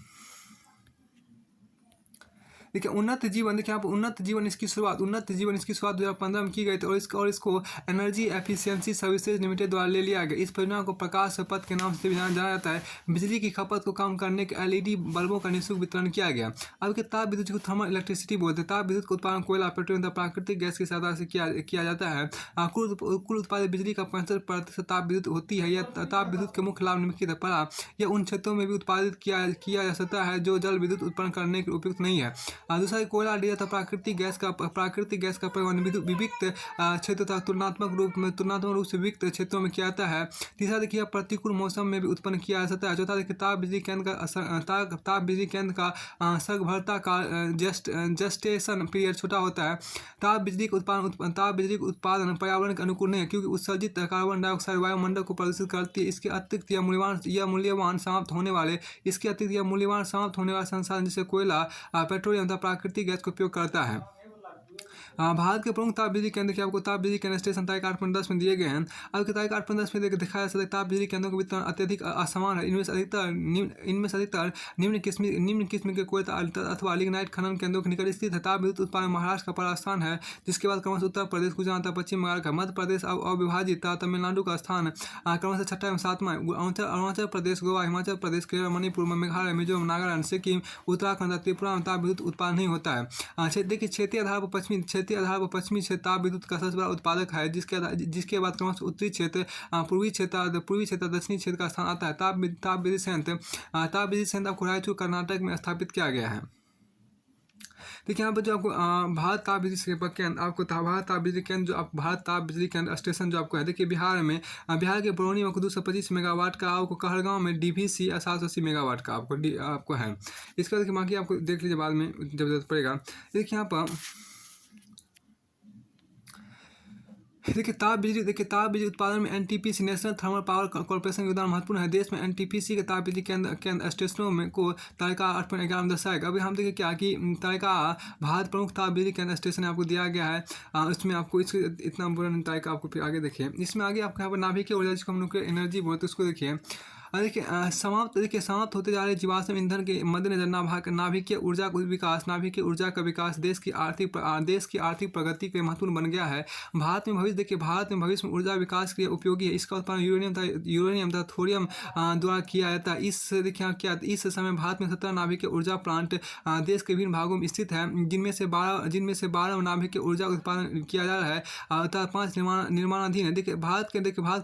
देखिए, उन्नत जीवन इसकी शुरुआत 2015 में की गई थी और इसको एनर्जी एफिशिएंसी सर्विसेज लिमिटेड द्वारा ले लिया गया। इस परियोजना को प्रकाश पथ के नाम से जाना जाता है। बिजली की खपत को कम करने के LED बल्बों का निःशुल्क वितरण किया गया। अब के ताप विद्युत को थर्मल इलेक्ट्रिसिटी बोलते हैं। ताप विद्युत का उत्पादन कोयला, पेट्रोलियम तथा प्राकृतिक गैस की सहायता से किया जाता है। कुल उत्पादित बिजली का 65% ताप विद्युत होती है। यह ताप विद्युत के मुख्य लाभ निम्नलिखित है। यह उन क्षेत्रों में भी उत्पादित किया जा सकता है जो जल विद्युत उत्पन्न करने के उपयुक्त नहीं है। दूसरा कोयला, डीजल तथा प्राकृतिक गैस का परिवहन विविक्त क्षेत्र तथा तुलनात्मक रूप से विविक्त क्षेत्रों में किया जाता है। तीसरा देखिए प्रतिकूल मौसम में भी उत्पन्न किया जा सकता है। चौथा देखिए ताप बिजली केंद्र का सगभरता का जेस्टेशन पीरियड छोटा होता है। ताप बिजली का उत्पादन पर्यावरण के अनुकूल नहीं है क्योंकि उत्सर्जित कार्बन डाइऑक्साइड वायुमंडल को प्रदूषित करती है। इसके अतिरिक्त यह मूल्यवान समाप्त होने वाले संसाधन जैसे कोयला, पेट्रोलियम तथा प्राकृतिक गैस का उपयोग करता है। भारत के प्रमुख ताप बिजली केंद्र के आपको ताप बिजली केंद्र स्टेशन तारीख 8.10 में दिए गए हैं। आपके तारीख 8.10 में दिखाया जा सकता है ताप बिजली केंद्रों का वितरण अत्यधिक असमान है। इनमें से अधिकतर निम्न किस्म के कोयला अथवा लिग्नाइट खनन केंद्रों के निकट स्थित है। ताप विद्युत उत्पादन महाराष्ट्र का पहला स्थान है, जिसके बाद क्रमशः उत्तर प्रदेश, गुजरात, पश्चिम बंगाल का, मध्य प्रदेश अविभाजित, तमिलनाडु का स्थान क्रमशः छठा एवं सातवां है। अरुणाचल प्रदेश, गोवा, हिमाचल प्रदेश, केरल, मणिपुर, मेघालय, मिजोरम, नागालैंड, सिक्किम, उत्तराखंड, त्रिपुरा में ताप विद्युत उत्पादन नहीं होता है। देखिए क्षेत्रीय आधार पर पश्चिमी क्षेत्र ताप विद्युत का सबसे बड़ा उत्पादक है, जिसके बाद क्रमशः उत्तरी क्षेत्र, पूर्वी क्षेत्र, दक्षिणी क्षेत्र का स्थान आता है। ताप बिजली संयंत्र आपको रायचूर कर्नाटक में स्थापित किया गया है। देखिए यहाँ पर जो आपको भारत ताप बिजली केंद्र आपको भारत ताप बिजली केंद्र जो आप भारत ताप बिजली केंद्र स्टेशन जो आपको है, देखिए बिहार के बरौनी में 225 मेगावाट का, आपको कहलगांव में DVC 780 मेगावाट का आपको है। इसके बाद बाकी आपको देख लीजिए बाद में जब जरूरत पड़ेगा। देखिए यहाँ पर ताप बिजली उत्पादन में NTPC national Thermal Power corporation का योगदान महत्वपूर्ण है। देश में NTPC के ताप बिजली केंद्र स्टेशनों में को तालिका 8.11 में दर्शाएगा। अभी हम देखिए क्या कि तालिका भारत प्रमुख ताप बिजली केंद्र स्टेशन आपको दिया गया है। इसमें आपको इतना बुरा तालिका आपको फिर आगे देखिए। इसमें आगे आपको यहाँ पर नाभिकीय ऊर्जा जिसको हम न्यूक्लियर एनर्जी बोलते हैं उसको देखिए। समाप्त होते जा रहे जीवाश्म ईंधन के मद्देनजर नाभिकीय ऊर्जा का विकास देश की आर्थिक प्रगति के लिए महत्वपूर्ण बन गया है। भारत में भविष्य में ऊर्जा विकास के लिए उपयोगी है। इसका उत्पादन यूरेनियम तथा थोरियम द्वारा किया जाता है। इस समय भारत में 17 नाभिकीय ऊर्जा प्लांट देश के विभिन्न भागों में स्थित है, जिनमें से 12 नाभिकीय ऊर्जा उत्पादन किया जा रहा है तथा 5 निर्माणाधीन है। देखिए भारत के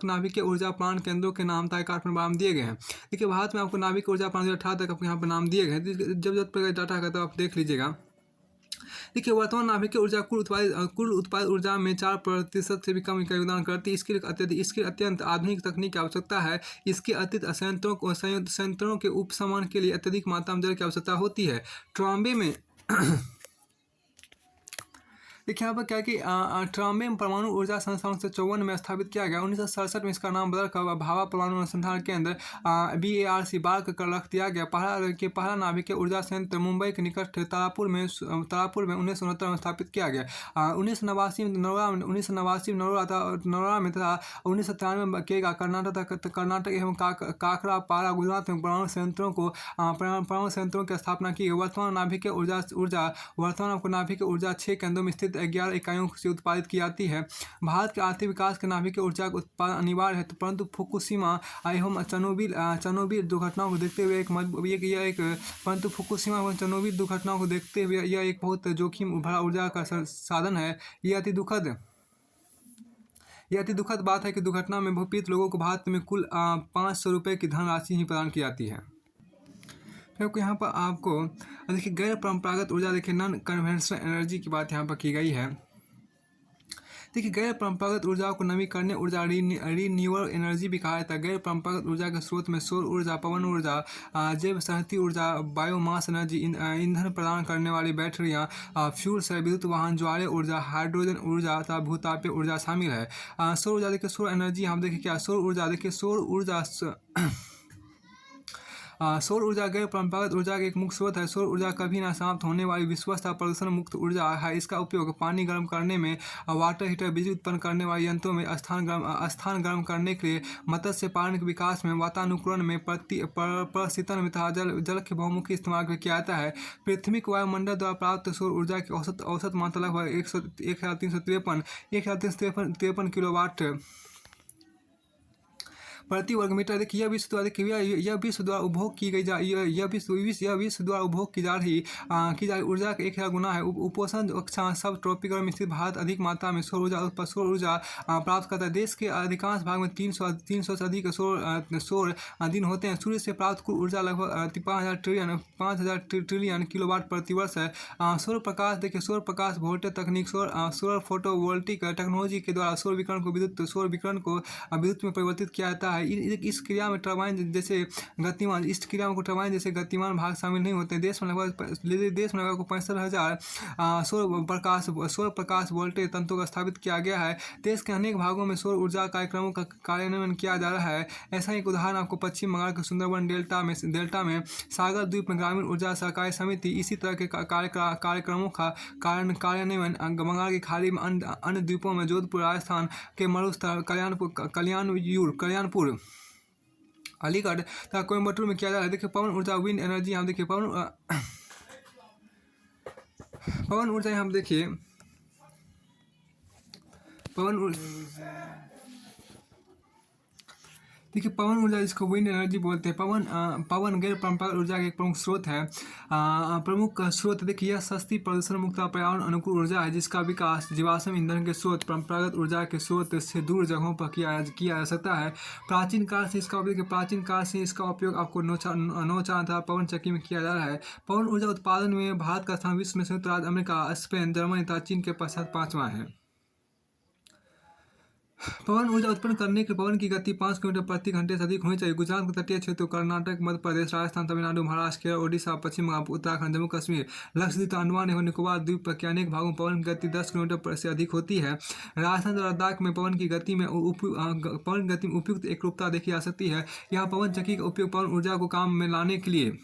नाभिकीय ऊर्जा प्लांट केंद्रों के नाम तारीख 8 में दिए गए हैं। देखिए भारत में आपको नाभिकीय ऊर्जा प्लांट 2018 तक आपको यहाँ पर नाम दिए गए हैं। जब जरूरत पड़ेगा डाटा का तो आप देख लीजिएगा। देखिए वर्तमान नाभिकीय ऊर्जा कुल उत्पादित ऊर्जा में 4% से भी कम का योगदान करती है। इसके अत्यंत आधुनिक तकनीक की आवश्यकता है। इसके अतिरिक्त संयंत्रों के उपशमन के लिए अत्यधिक मात्रा में जल की आवश्यकता होती है। ट्रॉम्बे में देखिए यहाँ पर क्या कि ट्रॉम्बे में परमाणु ऊर्जा संस्थान 1954 में स्थापित किया गया। 1967 में इसका नाम बदलकर भाभा परमाणु अनुसंधान केंद्र BARC बार्क कर रख दिया गया। पहला नाभिकीय ऊर्जा संयंत्र मुंबई के निकट तारापुर में 1969 में स्थापित किया गया। 1989 में नरोरा में तथा 1993 में किएगा कर्नाटक एवं काकरापारा गुजरात में परमाणु संयंत्रों की स्थापना की गई। वर्तमान नाभिकीय ऊर्जा 6 केंद्रों में स्थित 11 इकाइयों से उत्पादित की जाती है। भारत के आर्थिक विकास के नाभिकीय ऊर्जा का उत्पादन अनिवार्य है, परंतु फुकुशिमा एवं चेरनोबिल दुर्घटनाओं को देखते हुए यह एक बहुत जोखिम भरा ऊर्जा का साधन है। यह अति दुखद बात है कि दुर्घटना में पीड़ित लोगों को भारत में कुल 500 रुपये की धनराशि ही प्रदान की जाती है। क्योंकि यहाँ पर आपको देखिए गैर परंपरागत ऊर्जा, देखिए नॉन कन्वेंशनल एनर्जी की बात यहाँ पर की गई है। देखिए गैर परंपरागत ऊर्जा को नवीकरणीय ऊर्जा रीन्यूएबल एनर्जी भी कहा जाता है। गैर परंपरागत ऊर्जा के स्रोत में सौर ऊर्जा, पवन ऊर्जा, जैव सहती ऊर्जा, बायोमास एनर्जी, ईंधन प्रदान करने वाली बैटरियाँ, फ्यूल सेल, विद्युत वाहन, ज्वारीय ऊर्जा, हाइड्रोजन ऊर्जा तथा भूतापीय ऊर्जा शामिल है। सौर ऊर्जा देखिए सौर एनर्जी हम देखिए क्या सौर ऊर्जा गैर परंपरागत ऊर्जा का एक मुख्य स्रोत है। सौर ऊर्जा कभी न समाप्त होने वाली विश्वस्त प्रदूषण मुक्त ऊर्जा है। इसका उपयोग पानी गर्म करने में, वाटर हीटर, बिजली उत्पन्न करने वाले यंत्रों में, स्थान गर्म करने के लिए, मत्स्य पालन के विकास में, वातानुकूलन में, प्रशीतन में तथा जल के बहुमुखी इस्तेमाल में किया जाता है। पृथ्वी के वायुमंडल द्वारा प्राप्त सौर ऊर्जा की औसत मात्रा लगभग 1353 किलोवाट प्रति वर्ग मीटर। देखिए यह विश्व द्वारा उपभोग की जा रही ऊर्जा का 1000 गुना है। उपोष्ण अक्षांश सब ट्रॉपिकल में स्थित भारत अधिक मात्रा में सौर ऊर्जा प्राप्त करता है। देश के अधिकांश भाग में 300 से अधिक सौर दिन होते हैं। सूर्य से प्राप्त कुल ऊर्जा लगभग 5000 ट्रिलियन किलोवाट प्रति वर्ष है। सौर प्रकाश वोल्टेज तकनीक, सौर फोटोवोल्टिक टेक्नोलॉजी के द्वारा सौर विकिरण को विद्युत में परिवर्तित किया जाता है। है। इस क्रिया में टरबाइन जैसे गतिमान इस क्रिया में टरबाइन जैसे गतिमान भाग शामिल नहीं होते। देश में लगभग 65,000 सौर प्रकाश वोल्टेज तंत्रों का स्थापित किया गया है। देश के अनेक भागों में सौर ऊर्जा कार्यक्रमों का कार्यान्वयन किया जा रहा है। ऐसा एक उदाहरण आपको पश्चिम बंगाल के सुंदरबन डेल्टा में सागर द्वीप में ग्रामीण ऊर्जा सहकारी समिति इसी तरह के कार्यक्रमों का कार्यान्वयन बंगाल की खाड़ी में अन्य द्वीपों में जोधपुर राजस्थान के मरुस्थल कल्याणपुर अलीगढ़ तथा कोयम्बटूर में किया जा रहा है। देखिए पवन ऊर्जा विंड एनर्जी यहाँ देखिए पवन ऊर्जा यहाँ देखिए पवन ऊर्जा जिसको विंड एनर्जी बोलते हैं। पवन गैर परंपरागत ऊर्जा का एक प्रमुख स्रोत है। देखिए यह सस्ती प्रदूषण मुक्त पर्यावरण अनुकूल ऊर्जा है जिसका विकास जीवाश्म ईंधन के स्रोत परंपरागत ऊर्जा के स्रोत से दूर जगहों पर किया जा सकता है। प्राचीन काल से इसका उपयोग आपको नौचान तथा पवन चक्की में किया जा रहा है। पवन ऊर्जा उत्पादन में भारत का स्थान विश्व में संयुक्त राज्य अमेरिका, स्पेन, जर्मनी तथा चीन के पश्चात 5वां है। पवन ऊर्जा उत्पन्न करने के पवन की गति 5 किलोमीटर प्रति घंटे से अधिक होनी चाहिए। गुजरात के तटीय क्षेत्रों कर्नाटक, मध्य प्रदेश, राजस्थान, तमिलनाडु, महाराष्ट्र, केरल, ओडिशा, पश्चिम बंगाल, उत्तराखंड, जम्मू कश्मीर, लक्षद्वीप, अंडमान एवं निकोबार द्वीप के अनेक भागों में पवन की गति 10 किलोमीटर से अधिक होती है। राजस्थान और लद्दाख में पवन की गति में उपयुक्त एकरूपता देखी जा सकती है। यहाँ पवन चक्की का उपयोग पवन ऊर्जा को काम में लाने के लिए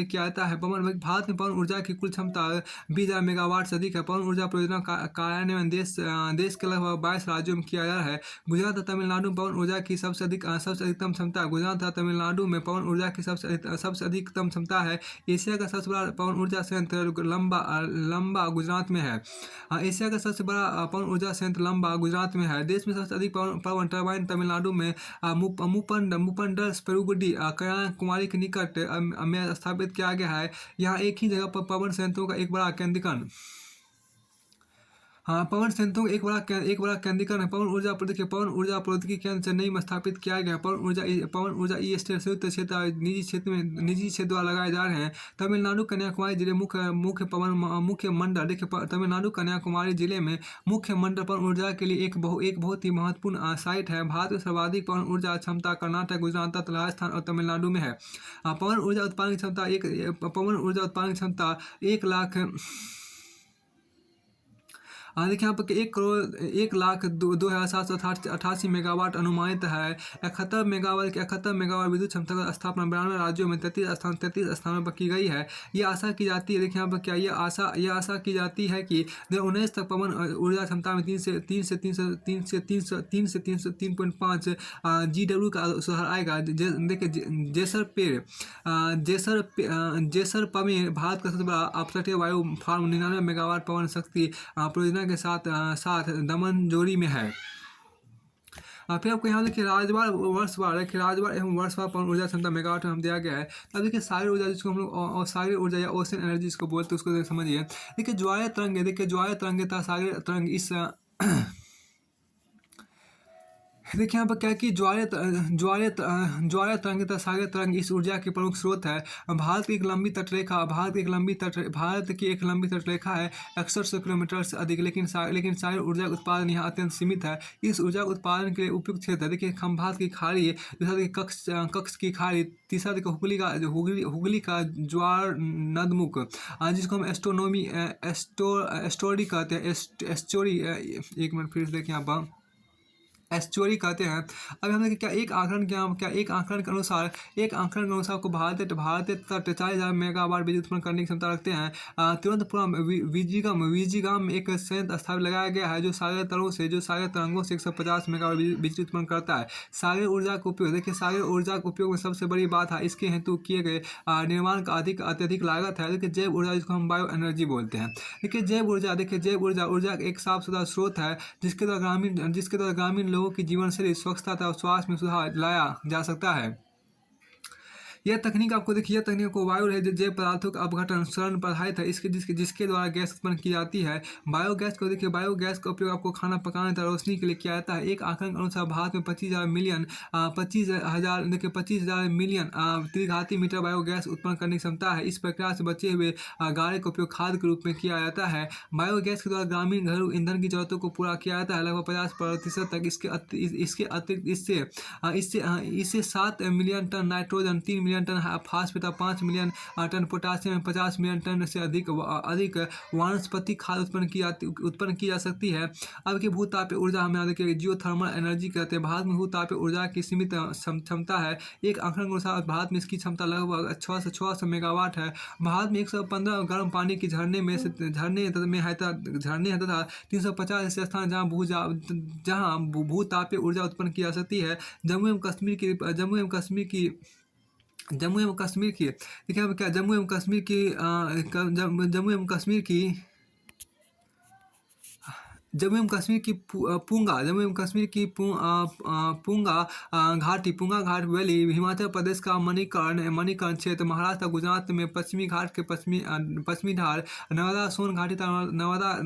किया जाता है। भारत में पवन ऊर्जा की कुल क्षमता 20,000 मेगावाट से अधिक है। पवन ऊर्जा परियोजना का कार्यान्वयन देश के लगभग 22 राज्यों में किया जा रहा है। गुजरात और तमिलनाडु में पवन ऊर्जा की सबसे अधिकतम क्षमता गुजरात और तमिलनाडु में पवन ऊर्जा की सबसे अधिकतम क्षमता है। एशिया का सबसे बड़ा पवन ऊर्जा संयंत्र लंबा गुजरात में है। एशिया का सबसे बड़ा पवन ऊर्जा संयंत्र लंबा गुजरात में है। देश में सबसे अधिक पवन टरबाइन तमिलनाडु में मुपंडर पेरुगुडी कन्याकुमारी के निकट में स्थापित किया गया है। यहाँ एक ही जगह पर पवन संयंत्रों का एक बड़ा केंद्रीकरण पवन संयंत्रों का एक बड़ा केंद्रीकरण है। पवन ऊर्जा प्रौद्योगिकी केंद्र चेन्नई में स्थापित किया गया। पवन ऊर्जा ई-स्टेट संयुक्त क्षेत्र निजी क्षेत्र द्वारा लगाए जा रहे हैं। तमिलनाडु कन्याकुमारी जिले मुख्य मंडल देखिए तमिलनाडु कन्याकुमारी जिले में मुख्य मंडल पवन ऊर्जा के लिए एक बहुत ही महत्वपूर्ण साइट है। भारत में सर्वाधिक पवन ऊर्जा क्षमता कर्नाटक, गुजरात, राजस्थान और तमिलनाडु में है। पवन ऊर्जा उत्पादन की क्षमता 1 लाख देखिए यहाँ पर 1,02,788 मेगावाट अनुमानित है। 71 मेगावाट विद्युत क्षमता का स्थापना 92 राज्यों में 33 स्थानों पर की गई है। ये आशा की जाती है देखिए यहाँ पर क्या ये आशा की जाती है कि 2019 तक पवन ऊर्जा क्षमता में 3 से 3.5 GW का सुधार आएगा। देखिए जेसर में भारत का सबसे बड़ा अपतटीय वायु फार्म 99 मेगावाट पवन शक्ति परियोजना के साथ दमनजोरी में है। फिर आपको यहाँ देखिए राजवाड़ एवं वर्षवार पवन ऊर्जा क्षमता मेगावाट में हम दिया गया है। अब देखिए सागरीय ऊर्जा जिसको हम लोग सागरीय ऊर्जा या ओशन एनर्जी जिसको बोलते हैं उसको समझिए। देखिए ज्वारीय तरंगे तथा सागरीय तरंग इस देखिए यहाँ पर क्या कि ज्वारीय तरंग तथा सागरीय तरंग इस ऊर्जा के प्रमुख स्रोत है। भारत की एक लंबी तटरेखा है 6100 किलोमीटर से अधिक, लेकिन सागरीय ऊर्जा उत्पादन यहाँ अत्यंत सीमित है। इस ऊर्जा उत्पादन के लिए उपयुक्त क्षेत्र है देखिए खंभात की खाड़ी, दूसरा देखिए कक्ष की खाड़ी, तीसरा देखिए हुगली का ज्वार नदमुख जिसको हम एस्टोरी कहते हैं। एस्टोरी एक मिनट फिर देखिए यहाँ पर एस्चुअरी कहते हैं। अब हम देखिए एक आंकड़न के अनुसार को भारत तट 40,000 मेगावाट बिजली उत्पन्न करने की क्षमता रखते हैं। तिरुवनंतपुरम वीजीगाम में एक संयंत्र स्थापित लगाया गया है जो सागरीय तरंगों से 150 मेगावाट बिजली उत्पन्न करता है। सागरीय ऊर्जा का उपयोग देखिए में सबसे बड़ी बात है इसके हेतु किए गए निर्माण का अत्यधिक लागत है। देखिए जैव ऊर्जा जिसको हम बायो एनर्जी बोलते हैं। देखिए जैव ऊर्जा एक साफ सुथरा स्रोत है जिसके द्वारा ग्रामीण लोगों की जीवन शैली, स्वच्छता तथा स्वास्थ्य में सुधार लाया जा सकता है। यह तकनीक आपको देखिए, यह तकनीक को वायु रहित जैव पदार्थों का अपघटन शरण पर आधारित है, जिसके द्वारा गैस उत्पन्न की जाती है। बायोगैस को देखिए, बायोगैस का उपयोग आपको खाना पकाने तथा रोशनी के लिए किया जाता है। एक आंकड़े के अनुसार भारत में 25,000 मिलियन त्रिघाती मीटर बायोगैस उत्पन्न करने की क्षमता है। इस प्रक्रिया से बचे हुए गाड़े का उपयोग खाद के रूप में किया जाता है। बायोगैस के द्वारा ग्रामीण घरेलू ईंधन की जरूरतों को पूरा किया जाता है लगभग 50% तक। इसके अतिरिक्त इससे 7 million ton nitrogen, 3 million ton phosphate और 5 million ton potassium, 50 million ton से अधिक वानस्पतिक खाद उत्पन्न की जा सकती है। अब की भूतापीय ऊर्जा हम यहाँ देखिए जियो थर्मल एनर्जी कहते हैं। भारत में भूतापीय ऊर्जा की सीमित क्षमता है। एक आंकड़े के अनुसार भारत में इसकी क्षमता लगभग 600 मेगावाट है। भारत में 115 गर्म पानी के झरने हैं तथा 350 ऐसे स्थान जहाँ भूतापीय ऊर्जा उत्पन्न की जा सकती है। देखिए अब क्या पूंगा घाट वैली, हिमाचल प्रदेश का मणिकर्ण क्षेत्र, महाराष्ट्र गुजरात में पश्चिमी घाट के पश्चिमी ढाल, नर्मदा सोन घाटी नर्मदा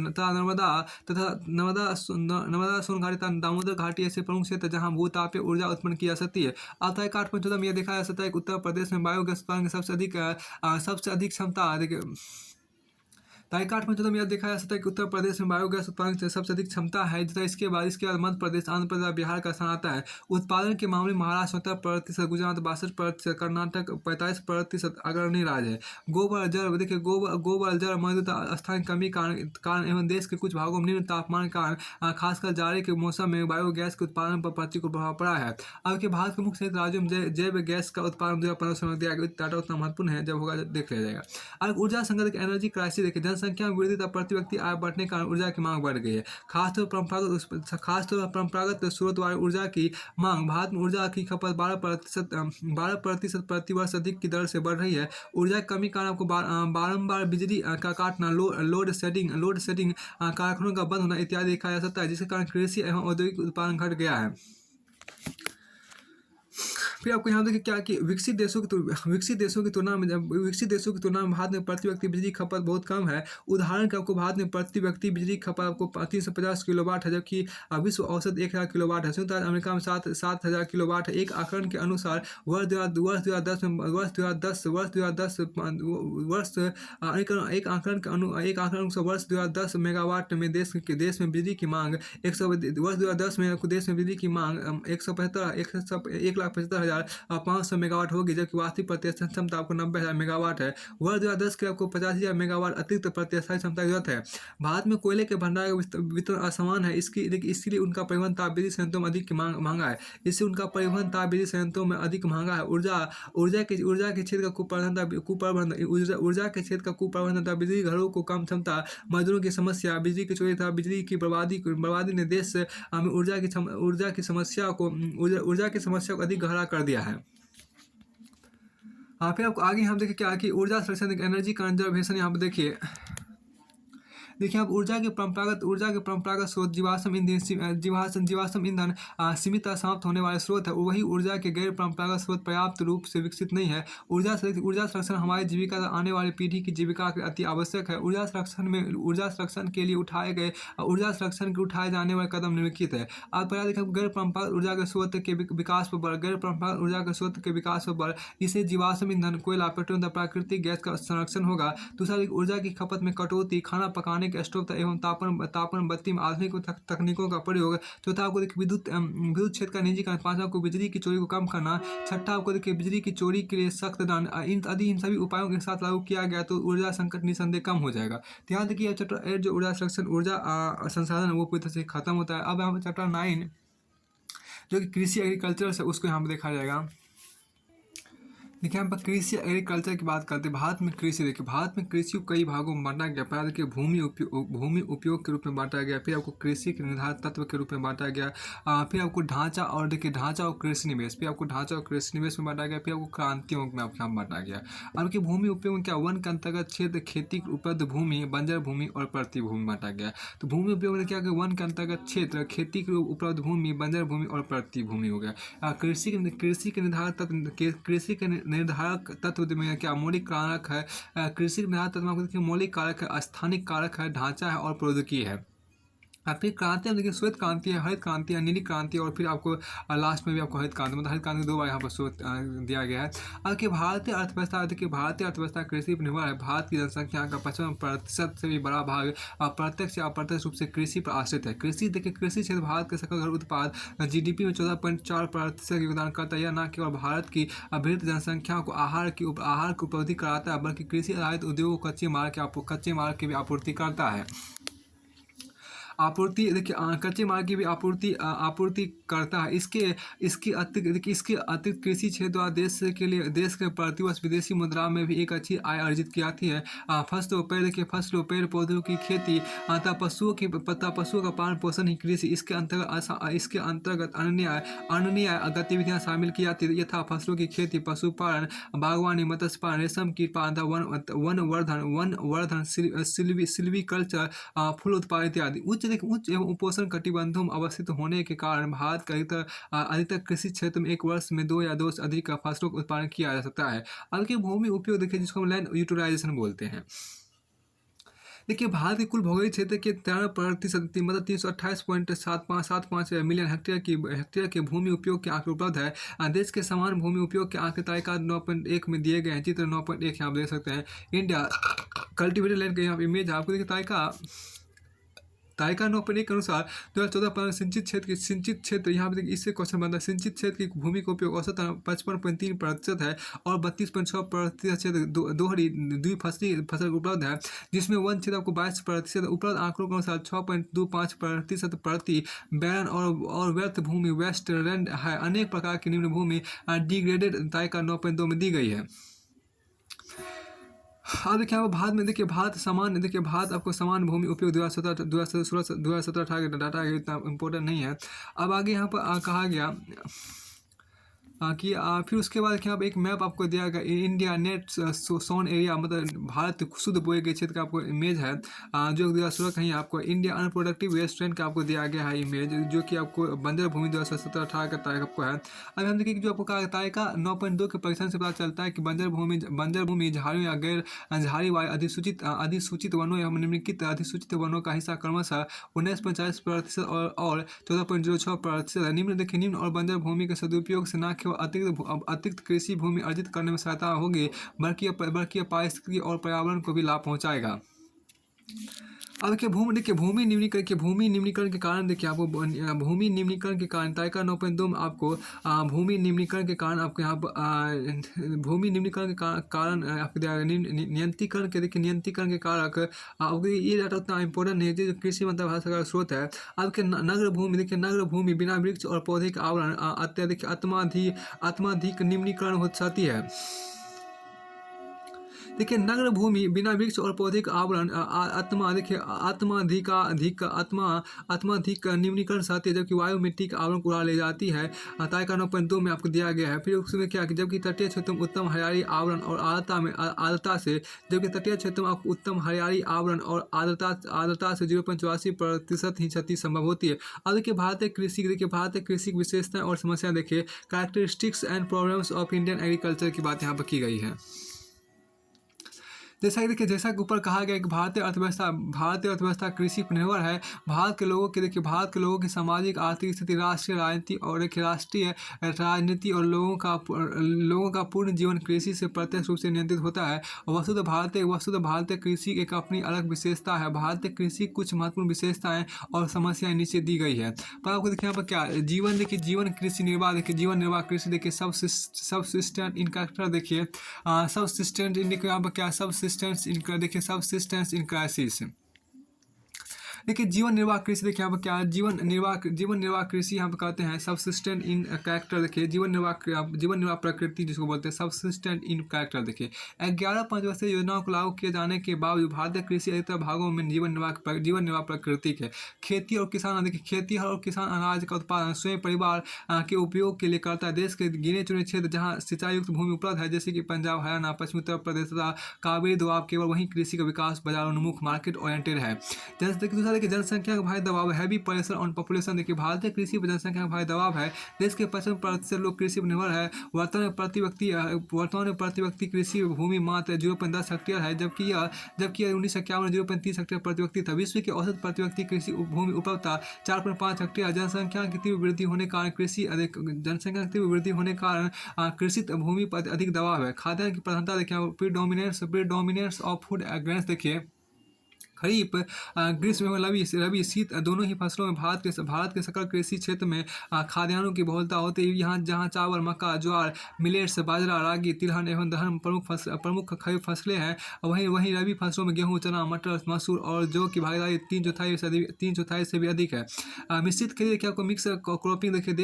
सोन घाटी तथा दामोदर घाटी ऐसे प्रमुख क्षेत्र जहां भूतापीय ऊर्जा उत्पन्न की जा सकती है। आता है 8.14 में यह देखा जा सकता है कि उत्तर प्रदेश में बायोगैस उत्पादन की सबसे अधिक क्षमता देखिए। तारीख 8 में यह देखा जा सकता है कि उत्तर प्रदेश में बायोगैस उत्पादन की सबसे अधिक क्षमता है तथा इसके बाद मध्य प्रदेश, आंध्र प्रदेश, बिहार का स्थान आता है। उत्पादन के मामले में महाराष्ट्र 70%, गुजरात 62%, कर्नाटक 45% अग्रणी राज्य है। गोबर जल देखिए, गोबर जल मौजूदा स्थान कमी कारण एवं देश के कुछ भागों में निम्न तापमान के कारण खासकर जाड़े के मौसम में बायोगैस के उत्पादन पर प्रतिकूल प्रभाव पड़ा है। अब के भारत के मुख्य राज्यों में जैव गैस का उत्पादन 2015 में दिया गया डाटा उतना महत्वपूर्ण है, जब होगा देख लिया जाएगा। अब ऊर्जा संकट एनर्जी क्राइसिस देखिए, जनसंख्या में वृद्धि तथा प्रति व्यक्ति आय बढ़ने के कारण ऊर्जा की मांग बढ़ गई है। खासतौर पर परंपरागत स्रोत वाली ऊर्जा की मांग। भारत में ऊर्जा की खपत 12% प्रति वर्ष अधिक की दर से बढ़ रही है। ऊर्जा की कमी के कारण आपको बारंबार बिजली का काटना, लोड शेडिंग, कारखानों का बंद होना इत्यादि देखा जा सकता है, जिसके कारण कृषि एवं औद्योगिक उत्पादन घट गया है। फिर आपको यहाँ देखिए क्या कि विकसित देशों की तुलना में भारत में प्रति व्यक्ति बिजली खपत बहुत कम है। उदाहरण के आपको भारत में प्रति व्यक्ति बिजली खपत आपको 350 किलोवाट है, जबकि विश्व औसत 1000 किलोवाट है। संयुक्त राज्य अमेरिका में 7,000 किलोवाट है। एक आकलन के अनुसार वर्ष 2010 मेगावाट में देश में बिजली की मांग 2010 में देश में बिजली की मांग 1,75,500 मेगावाट होगी, जबकि वास्तविक प्रत्याशित क्षमता आपको 90,000 मेगावाट है। वर्ष 2010 के आपको 50,000 मेगावाट अतिरिक्त प्रत्याशित क्षमता की जरूरत है। भारत में कोयले के भंडार का वितरण असमान है, इसलिए उनका परिवहन ताप बिजली संयंत्रों में अधिक महंगा है। ऊर्जा के क्षेत्र का कुप्रबंधन तथा बिजली घरों को कम क्षमता, मजदूरों की समस्या, बिजली की चोरी तथा बिजली की बर्बादी ने देश में ऊर्जा की समस्या को अधिक गहरा कर दिया है। फिर आपको आगे हम देखिए क्या कि ऊर्जा संरक्षण, एनर्जी कंजर्वेशन। यहाँ पे देखिए आप ऊर्जा के परंपरागत स्रोत जीवाश्म ईंधन सीमित समाप्त होने वाले स्रोत है। वही ऊर्जा के गैर परंपरागत स्रोत पर्याप्त रूप से विकसित नहीं है। ऊर्जा संरक्षण हमारी जीविका तथा आने वाली पीढ़ी की जीविका के अति आवश्यक है। ऊर्जा संरक्षण के लिए उठाए जाने वाले कदम निम्नलिखित है। आप देखिए गैर परंपरागत ऊर्जा के स्रोत के विकास पर बल, इसे जीवाश्म ईंधन, कोयला, पेट्रोल तथा प्राकृतिक गैस का संरक्षण होगा। दूसरा ऊर्जा की खपत में कटौती, खाना पकाने के स्टोव एवं तापन बत्ती में आधुनिक तकनीकों का प्रयोग। चौथा आपको देखिए विद्युत क्षेत्र का निजीकरण। पांचवा आपको बिजली की चोरी को कम करना। छठा आपको देखिए बिजली की चोरी के लिए सख्त दंड। इन सभी उपायों के साथ लागू किया गया तो ऊर्जा संकट निसंदेह कम हो जाएगा। ध्यान देखिए चैप्टर 8 जो ऊर्जा संरक्षण, ऊर्जा संसाधन वो पूरी तरह से खत्म होता है। अब यहाँ पर चैप्टर 9 जो कि कृषि एग्रीकल्चर से, उसको यहाँ पर देखा जाएगा। देखिए यहाँ पर कृषि एग्रीकल्चर की बात करते हैं। भारत में कृषि को कई भागों में बांटा गया। पहले देखिए भूमि उपयोग के रूप में बांटा गया, फिर आपको कृषि के निर्धारित तत्व के रूप में बांटा गया, फिर आपको ढांचा और कृषि निवेश, फिर आपको ढांचा और कृषि निवेश में बांटा गया, फिर आपको क्रांतियों में आपको यहाँ बांटा गया। अब देखिए भूमि उपयोग में क्या, वन के अंतर्गत क्षेत्र, खेती उपलब्ध भूमि, बंजर भूमि और प्रति भूमि बांटा गया। तो भूमि उपयोग में क्या, वन के अंतर्गत क्षेत्र, खेती की उपलब्ध भूमि, बंजर भूमि और प्रति भूमि हो गया। कृषि के निर्धारित निर्धारक तत्व में क्या मौलिक कारक है, कृषि निर्धारक तत्व में आपको देखिए मौलिक कारक है, स्थानिक कारक है, ढांचा है और प्रौद्योगिकी है। फिर क्रांति में देखिए श्वेत क्रांति है, हरित क्रांति है, नीली क्रांति है और फिर आपको लास्ट में भी आपको हरित क्रांति, मतलब हरित क्रांति 2 बार यहाँ पर श्वेत दिया गया है। अब कि भारतीय अर्थव्यवस्था देखिए भारतीय अर्थव्यवस्था कृषि पर निर्भर है। भारत की जनसंख्या का 55% से भी बड़ा भाग प्रत्यक्ष या अप्रत्यक्ष रूप से कृषि पर आश्रित है। कृषि देखिए कृषि क्षेत्र भारत के सकल घरेलू उत्पाद GDP में 14.4% योगदान करता है। यह न केवल भारत की वृहत जनसंख्या को आहार की उपलब्धि कराता है, बल्कि कृषि आधारित उद्योग को कच्चे माल की भी आपूर्ति करता है। आपूर्ति देखिए कच्चे माल की भी आपूर्ति करता है। इसके अतिरिक्त कृषि क्षेत्र द्वारा देश के प्रतिवर्ष विदेशी मुद्रा में भी एक अच्छी आय अर्जित की जाती है। फसलों पेड़ पौधों की खेती तथा पशुओं का पालन पोषण ही कृषि। इसके अंतर्गत अन्य गतिविधियां शामिल की जाती है, यथा फसलों की खेती, पशुपालन, बागवानी, मत्स्य पालन, रेशम कीट पालन, वन वर्धन, सिल्वीकल्चर, फूल उत्पादन इत्यादि। उच्च एवं उपोष्ण कटिबंधों में अवस्थित होने के कारण भारत का अधिकतर कृषि क्षेत्र में एक वर्ष में 2 या 2 से अधिक फसलों का उत्पादन किया जा सकता है। अब के भूमि उपयोग देखिए जिसको हम लैंड यूटिलाइजेशन बोलते हैं। देखिए भारत के कुल भौगोलिक क्षेत्र के 13% मतलब 328.75 मिलियन हेक्टेयर के भूमि उपयोग के आंकड़े उपलब्ध है। देश के समान भूमि उपयोग के आंकड़े तालिका 9.1 में दिए गए हैं। चित्र 9.1 यहाँ आप देख सकते हैं। इंडिया कल्टिवेटेड लैंड का यहाँ इमेज आपको देखिए तालिका 9.1 के अनुसार 2014 सिंचित क्षेत्र यहाँ पे देखिए इससे क्वेश्चन बनता है। सिंचित क्षेत्र की भूमि का उपयोग औसत 55.3% है और 32.6% क्षेत्र दोहरी द्विफसली फसल उपलब्ध है, जिसमें वन क्षेत्र आपको 22%। उपलब्ध आंकड़ों के अनुसार 6.25% प्रति बैरन और व्यर्थ भूमि वेस्ट लैंड है। अनेक प्रकार की निम्न भूमि डिग्रेडेड तालिका 9.2 में दी गई है। अब देखिए यहाँ पर भारत आपको समान भूमि उपयोग 2017-18 का डाटा है, इतना इम्पोर्टेंट नहीं है। अब आगे यहाँ पर कहा गया कि फिर उसके बाद यहाँ पर एक मैप आपको दिया गया इंडिया नेट सोन एरिया, मतलब भारत शुद्ध बोए गए क्षेत्र का आपको इमेज है जो 2016 कहीं आपको इंडिया अनप्रोडक्टिव वेस्ट लैंड का आपको दिया गया है इमेज, जो कि आपको बंजर भूमि 2017-18 का तारीख आपको है। अब हम देखिए जो आपको कहा तालिका 9.2 के परीक्षण से पता चलता है कि बंजर भूमि झाड़ियों या गैर झाड़ी वाले अधिसूचित वनों या निम्नलिखित अधिसूचित वनों का हिस्सा क्रमशः 19.40% और 14.06% है। निम्न और बंजर भूमि के सदुपयोग से न केवल अतिरिक्त कृषि भूमि अर्जित करने में सहायता होगी, बल्कि पारिस्थितिकी और पर्यावरण को भी लाभ पहुंचाएगा। अब देखिए भूमि निम्नीकरण के कारण देखिए आपको भूमि निम्नीकरण के कारण तालिका 9.2 में आपको भूमि निम्नीकरण के कारण आपको यहाँ पर भूमि निम्नीकरण के कारण आपको नियंत्रीकरण के कारक आपको ये डाटा उतना इंपॉर्टेंट नहीं है जो कृषि मंत्रालय भारत सरकार का स्रोत है। आपके नगर भूमि बिना वृक्ष और पौधे के आवरण अत्यधिक आत्माधिक निम्नीकरण हो सकती है। देखिए नगर भूमि बिना वृक्ष और पौधे का आवरण आत्माधिक निम्नीकरण साथी है, जबकि वायु मिट्टी का आवरण उड़ा ले जाती है। तालिका 9.2 में आपको दिया गया है। फिर उसमें क्या कि जबकि तटीय क्षेत्रों में उत्तम हरियाली आवरण और आर्द्रता से आर्द्रता से 0.84% ही क्षति संभव होती है। अब देखिए भारतीय कृषि विशेषताएं और समस्याएं देखिए characteristics and problems of Indian agriculture की बात यहाँ पर की गई है। जैसा कि ऊपर कहा गया कि भारतीय अर्थव्यवस्था कृषि पर निर्भर है। भारत के लोगों की सामाजिक आर्थिक स्थिति, राष्ट्रीय राजनीति और लोगों का पूर्ण जीवन कृषि से प्रत्यक्ष रूप से नियंत्रित होता है। वस्तुतः भारतीय कृषि एक अपनी अलग विशेषता है। भारतीय कृषि कुछ महत्वपूर्ण विशेषताएं और समस्याएं नीचे दी गई है। पर आपको देखिए यहाँ पर क्या जीवन कृषि निर्वाह कृषि देखिए सबसिस्टेंट इनकैरेक्टर देखिए सबसिस्टेंट यहाँ पर क्या सबसिस्टेंस इन क्राइसिस। देखिए जीवन निर्वाह कृषि देखिए यहाँ पर क्या जीवन निर्वाह कृषि यहाँ पर कहते हैं सबसिस्टेंट इन कैरेक्टर। देखिए जीवन निर्वाह प्रकृति जिसको बोलते हैं सबसिस्टेंट इन कैरेक्टर। देखिए 11 पंचवर्षीय योजनाओं को लागू किए जाने के बावजूद भारतीय कृषि अधिकतर भागों में जीवन निर्वाह प्रकृति है। खेती और किसान अनाज का उत्पादन स्वयं परिवार के उपयोग के लिए करता है। देश के गिने चुने क्षेत्र जहाँ सिंचाई युक्त भूमि उपलब्ध है, जैसे कि पंजाब, हरियाणा, पश्चिमी उत्तर प्रदेश तथा कावेरी दोआब, केवल वहीं कृषि का विकास बाजार उन्मुख मार्केट ओरिएंटेड है। जैसे देखिए जनसंख्या का भारी दबाव, हैवी प्रेशर ऑन पॉपुलेशन। देखिए भारतीय कृषि पर जनसंख्या का भारी दबाव है। देश के 55% लोग कृषि पर निर्भर है। वर्तमान में प्रति व्यक्ति कृषि भूमि मात्र 0.10 हेक्टेयर है, जबकि 1951 0.30 हेक्टेयर प्रति व्यक्ति था। विश्व की औसत प्रति व्यक्ति कृषि भूमि उपलब्धता 4.5 हेक्टेयर है। जनसंख्या की तीव्र वृद्धि होने के कारण कृषित भूमि पर अधिक दबाव है। खाद्यान्न की प्रधानता देखिए, प्रीडोमिनेंस ऑफ फूड ग्रेन्स देखिए, खरीफ ग्रीष्म एवं रबी शीत दोनों ही फसलों में भारत के सकल कृषि क्षेत्र में खाद्यान्नों की बहुलता होती है। यहाँ जहाँ चावल, मक्का, ज्वार, मिलेट्स, बाजरा, रागी, तिलहन एवं दलहन प्रमुख खरीफ फसलें हैं, वहीं वहीं रबी फसलों में गेहूँ, चना, मटर, मसूर और जौ की भागीदारी 3/4 से भी अधिक है। मिश्रित खेती देखिए, आपको मिक्स क्रॉपिंग देखिए,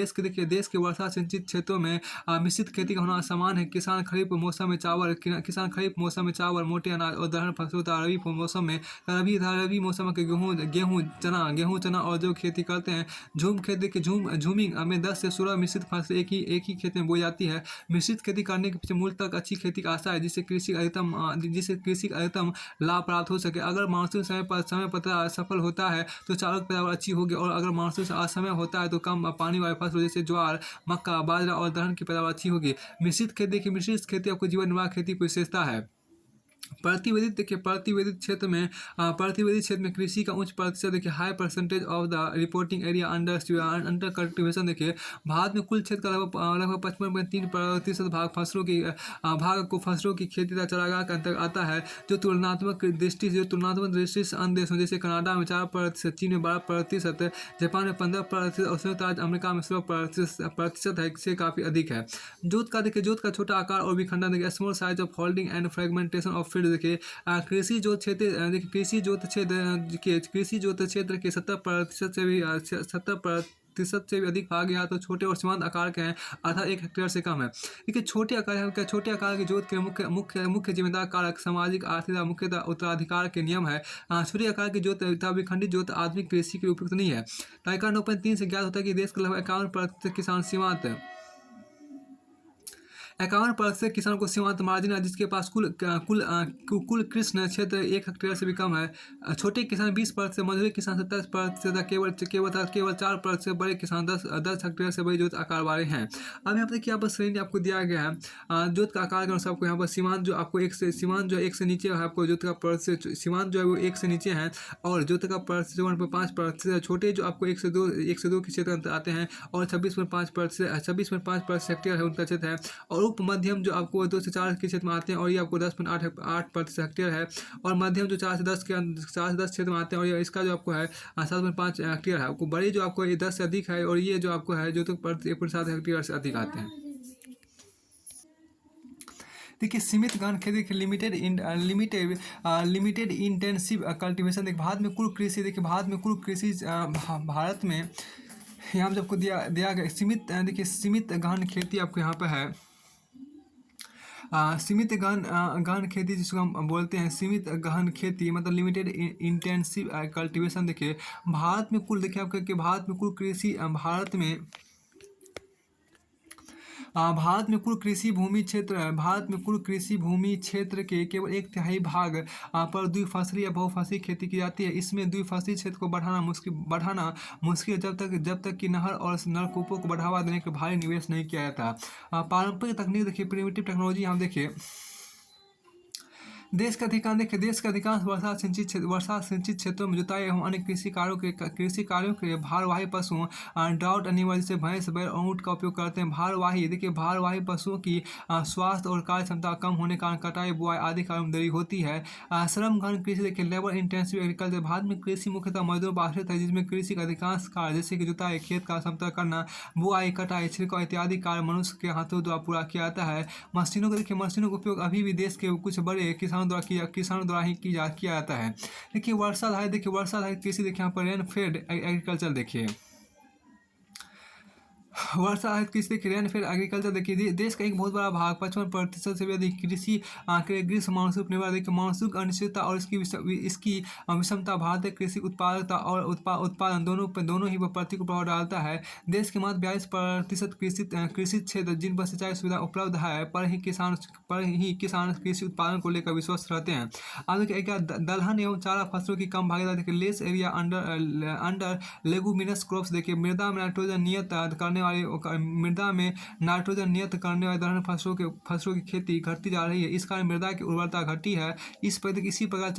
देश के वर्षा सिंचित क्षेत्रों में मिश्रित खेती का होना आसान है। किसान खरीफ मौसम में चावल, मोटे अनाज और दलहन फसलों तथा रबी मौसम के गेहूँ, चना और जो खेती करते हैं। झूम खेती के झूमिंग में 10 से 16 मिश्रित फसलें एक ही खेत में बोई जाती है। मिश्रित खेती करने के पीछे मूलतः अच्छी खेती का आशा है, जिससे कृषि का अधिकतम लाभ प्राप्त हो सके। अगर मानसून समय पर सफल होता है तो चावल की पैदावार अच्छी होगी, और अगर मानसून से असमय होता है तो कम पानी वाले फसलों जैसे ज्वार, मक्का, बाजरा और दलहन की पैदावार अच्छी होगी। मिश्रित खेती आपको जीवन निर्वाह खेती की विशेषता है। प्रतिवेदित क्षेत्र में कृषि का उच्च प्रतिशत देखिए, high percentage of the reporting area under cultivation देखिए, भारत में कुल क्षेत्र का लगभग 55.3% भाग को फसलों की खेती तथा चारागाह के अंतर्गत आता है, जो तुलनात्मक दृष्टि से अन्य देशों जैसे कनाडा में 4%, चीन में 12%, जापान में 15% और संयुक्त राज्य अमेरिका में 16% है, से काफ़ी अधिक है। जोत का छोटा आकार और विखंडन देखिए, small size of holding and fragmentation of field देखिए, कृषि जोत क्षेत्र के 70% से भी अधिक भाग या तो छोटे और सीमांत आकार के हैं, अर्थात 1 हेक्टेयर से कम है। देखिए छोटे आकार के जोत के मुख्य जिम्मेदार कारक सामाजिक, आर्थिक, मुख्यतः उत्तराधिकार के नियम है। छोटे आकार की जोत तथा विखंडित जोत आधुनिक कृषि के लिए उपयुक्त नहीं है। टाइका 9.3 से ज्ञात होता है कि देश के लगभग 51% किसान सीमांत 51% किसानों को सीमांत मार्जिन है, जिसके पास कुल कृषि क्षेत्र 1 हेक्टेयर से भी कम है। छोटे किसान 20%, मध्यम किसान 27%, केवल 4% बड़े किसान 10 हेक्टेयर से बड़ी जोत आकार वाले हैं। अब यहाँ पर देखिए, यहाँ पर श्रेणी आपको दिया गया है जोत का आकार के अनुसार। आपको यहाँ पर सीमांत जो एक से नीचे है, आपको जोत का प्रतिशत सीमांत जो है वो 1 से नीचे है, और जोत का प्रतिशत 5%। छोटे जो आपको 1 से 2 के क्षेत्र आते हैं, और 26.5% हेक्टेयर है उनका क्षेत्र है। और उप मध्यम जो आपको 2 से 4 के क्षेत्र में आते हैं, और ये आपको 10.8% हेक्टेयर है। और मध्यम जो 4 से 10 क्षेत्र में आते हैं, और ये इसका जो आपको है 7.5 हेक्टेयर है। आपको बड़ी जो आपको ये 10 से अधिक है, और ये जो आपको है जो तो 1.7 हेक्टेयर से अधिक आते हैं। देखिए सीमित गहन खेती के लिमिटेड इंटेंसिव कल्टीवेशन देखिए, भारत में कुल कृषि भारत में यहाँ पर आपको दिया गया सीमित गहन खेती आपको यहाँ पे है। सीमित गहन खेती जिसको हम बोलते हैं सीमित गहन खेती, मतलब लिमिटेड इंटेंसिव कल्टीवेशन। देखिए भारत में कुल कृषि भारत में कुल कृषि भूमि क्षेत्र के केवल 1/3 भाग पर द्विफसली या बहुफसली खेती की जाती है। इसमें द्विफसली क्षेत्र को बढ़ाना मुश्किल है, जब तक कि नहर और नलकूपों को बढ़ावा देने के भारी निवेश नहीं किया जाता। पारंपरिक तकनीक देखिए, प्रिमिटिव टेक्नोलॉजी हम देखिए, देश का अधिकांश वर्षा सिंचित क्षेत्रों में जुताई एवं अन्य कृषि कार्यों के लिए भारवाही पशुओं ड्राउट एनिमल जैसे भैंस, बैल और ऊंट का उपयोग करते हैं। भारवाही पशुओं की स्वास्थ्य और कार्य क्षमता कम होने के कारण कटाई, बुआई आदि कार्यों में देरी होती है। श्रम गहन कृषि देखिए, लेबर इंटेंसिव एग्रीकल्चर। भारत में कृषि मुख्यतः मजदूर पर आश्रित है, जिसमें कृषि का अधिकांश कार्य जैसे कि जुताई, खेत का समतल करना, बुआई, कटाई, छिड़काव इत्यादि कार्य मनुष्य के हाथों द्वारा पूरा किया जाता है। मशीनों का उपयोग अभी भी देश के कुछ बड़े किसानों द्वारा ही किया जाता है। देखिए वर्षाधारित कृषि देखिए, यहाँ पर रेन फेड एग्रीकल्चर देखिए। वर्षा आधारित कृषि देखिए, रेनफेड एग्रीकल्चर देखिए, देश का एक बहुत बड़ा भाग 55% से भी अधिक कृषि ग्रीष्म मानसून पर निर्भर। देखिए, मानसून की अनिश्चितता और इसकी विषमता भारतीय कृषि उत्पादकता और उत्पादन दोनों ही पर प्रतिकूल प्रभाव डालता है। देश के मात्र 42% कृषि क्षेत्र जिन पर सिंचाई सुविधा उपलब्ध है, पर ही किसान कृषि उत्पादन को लेकर विश्वस्त रहते हैं। अब देखिए, क्या दलहन एवं चारा फसलों की कम भागीदारी, देखिए less area under leguminous crops, देखिए मृदा में नाइट्रोजन नियत करने वाले दलहन फसलों की खेती घटती जा रही है। इस कारण मृदा की उर्वरता घटी है। इसी प्रकार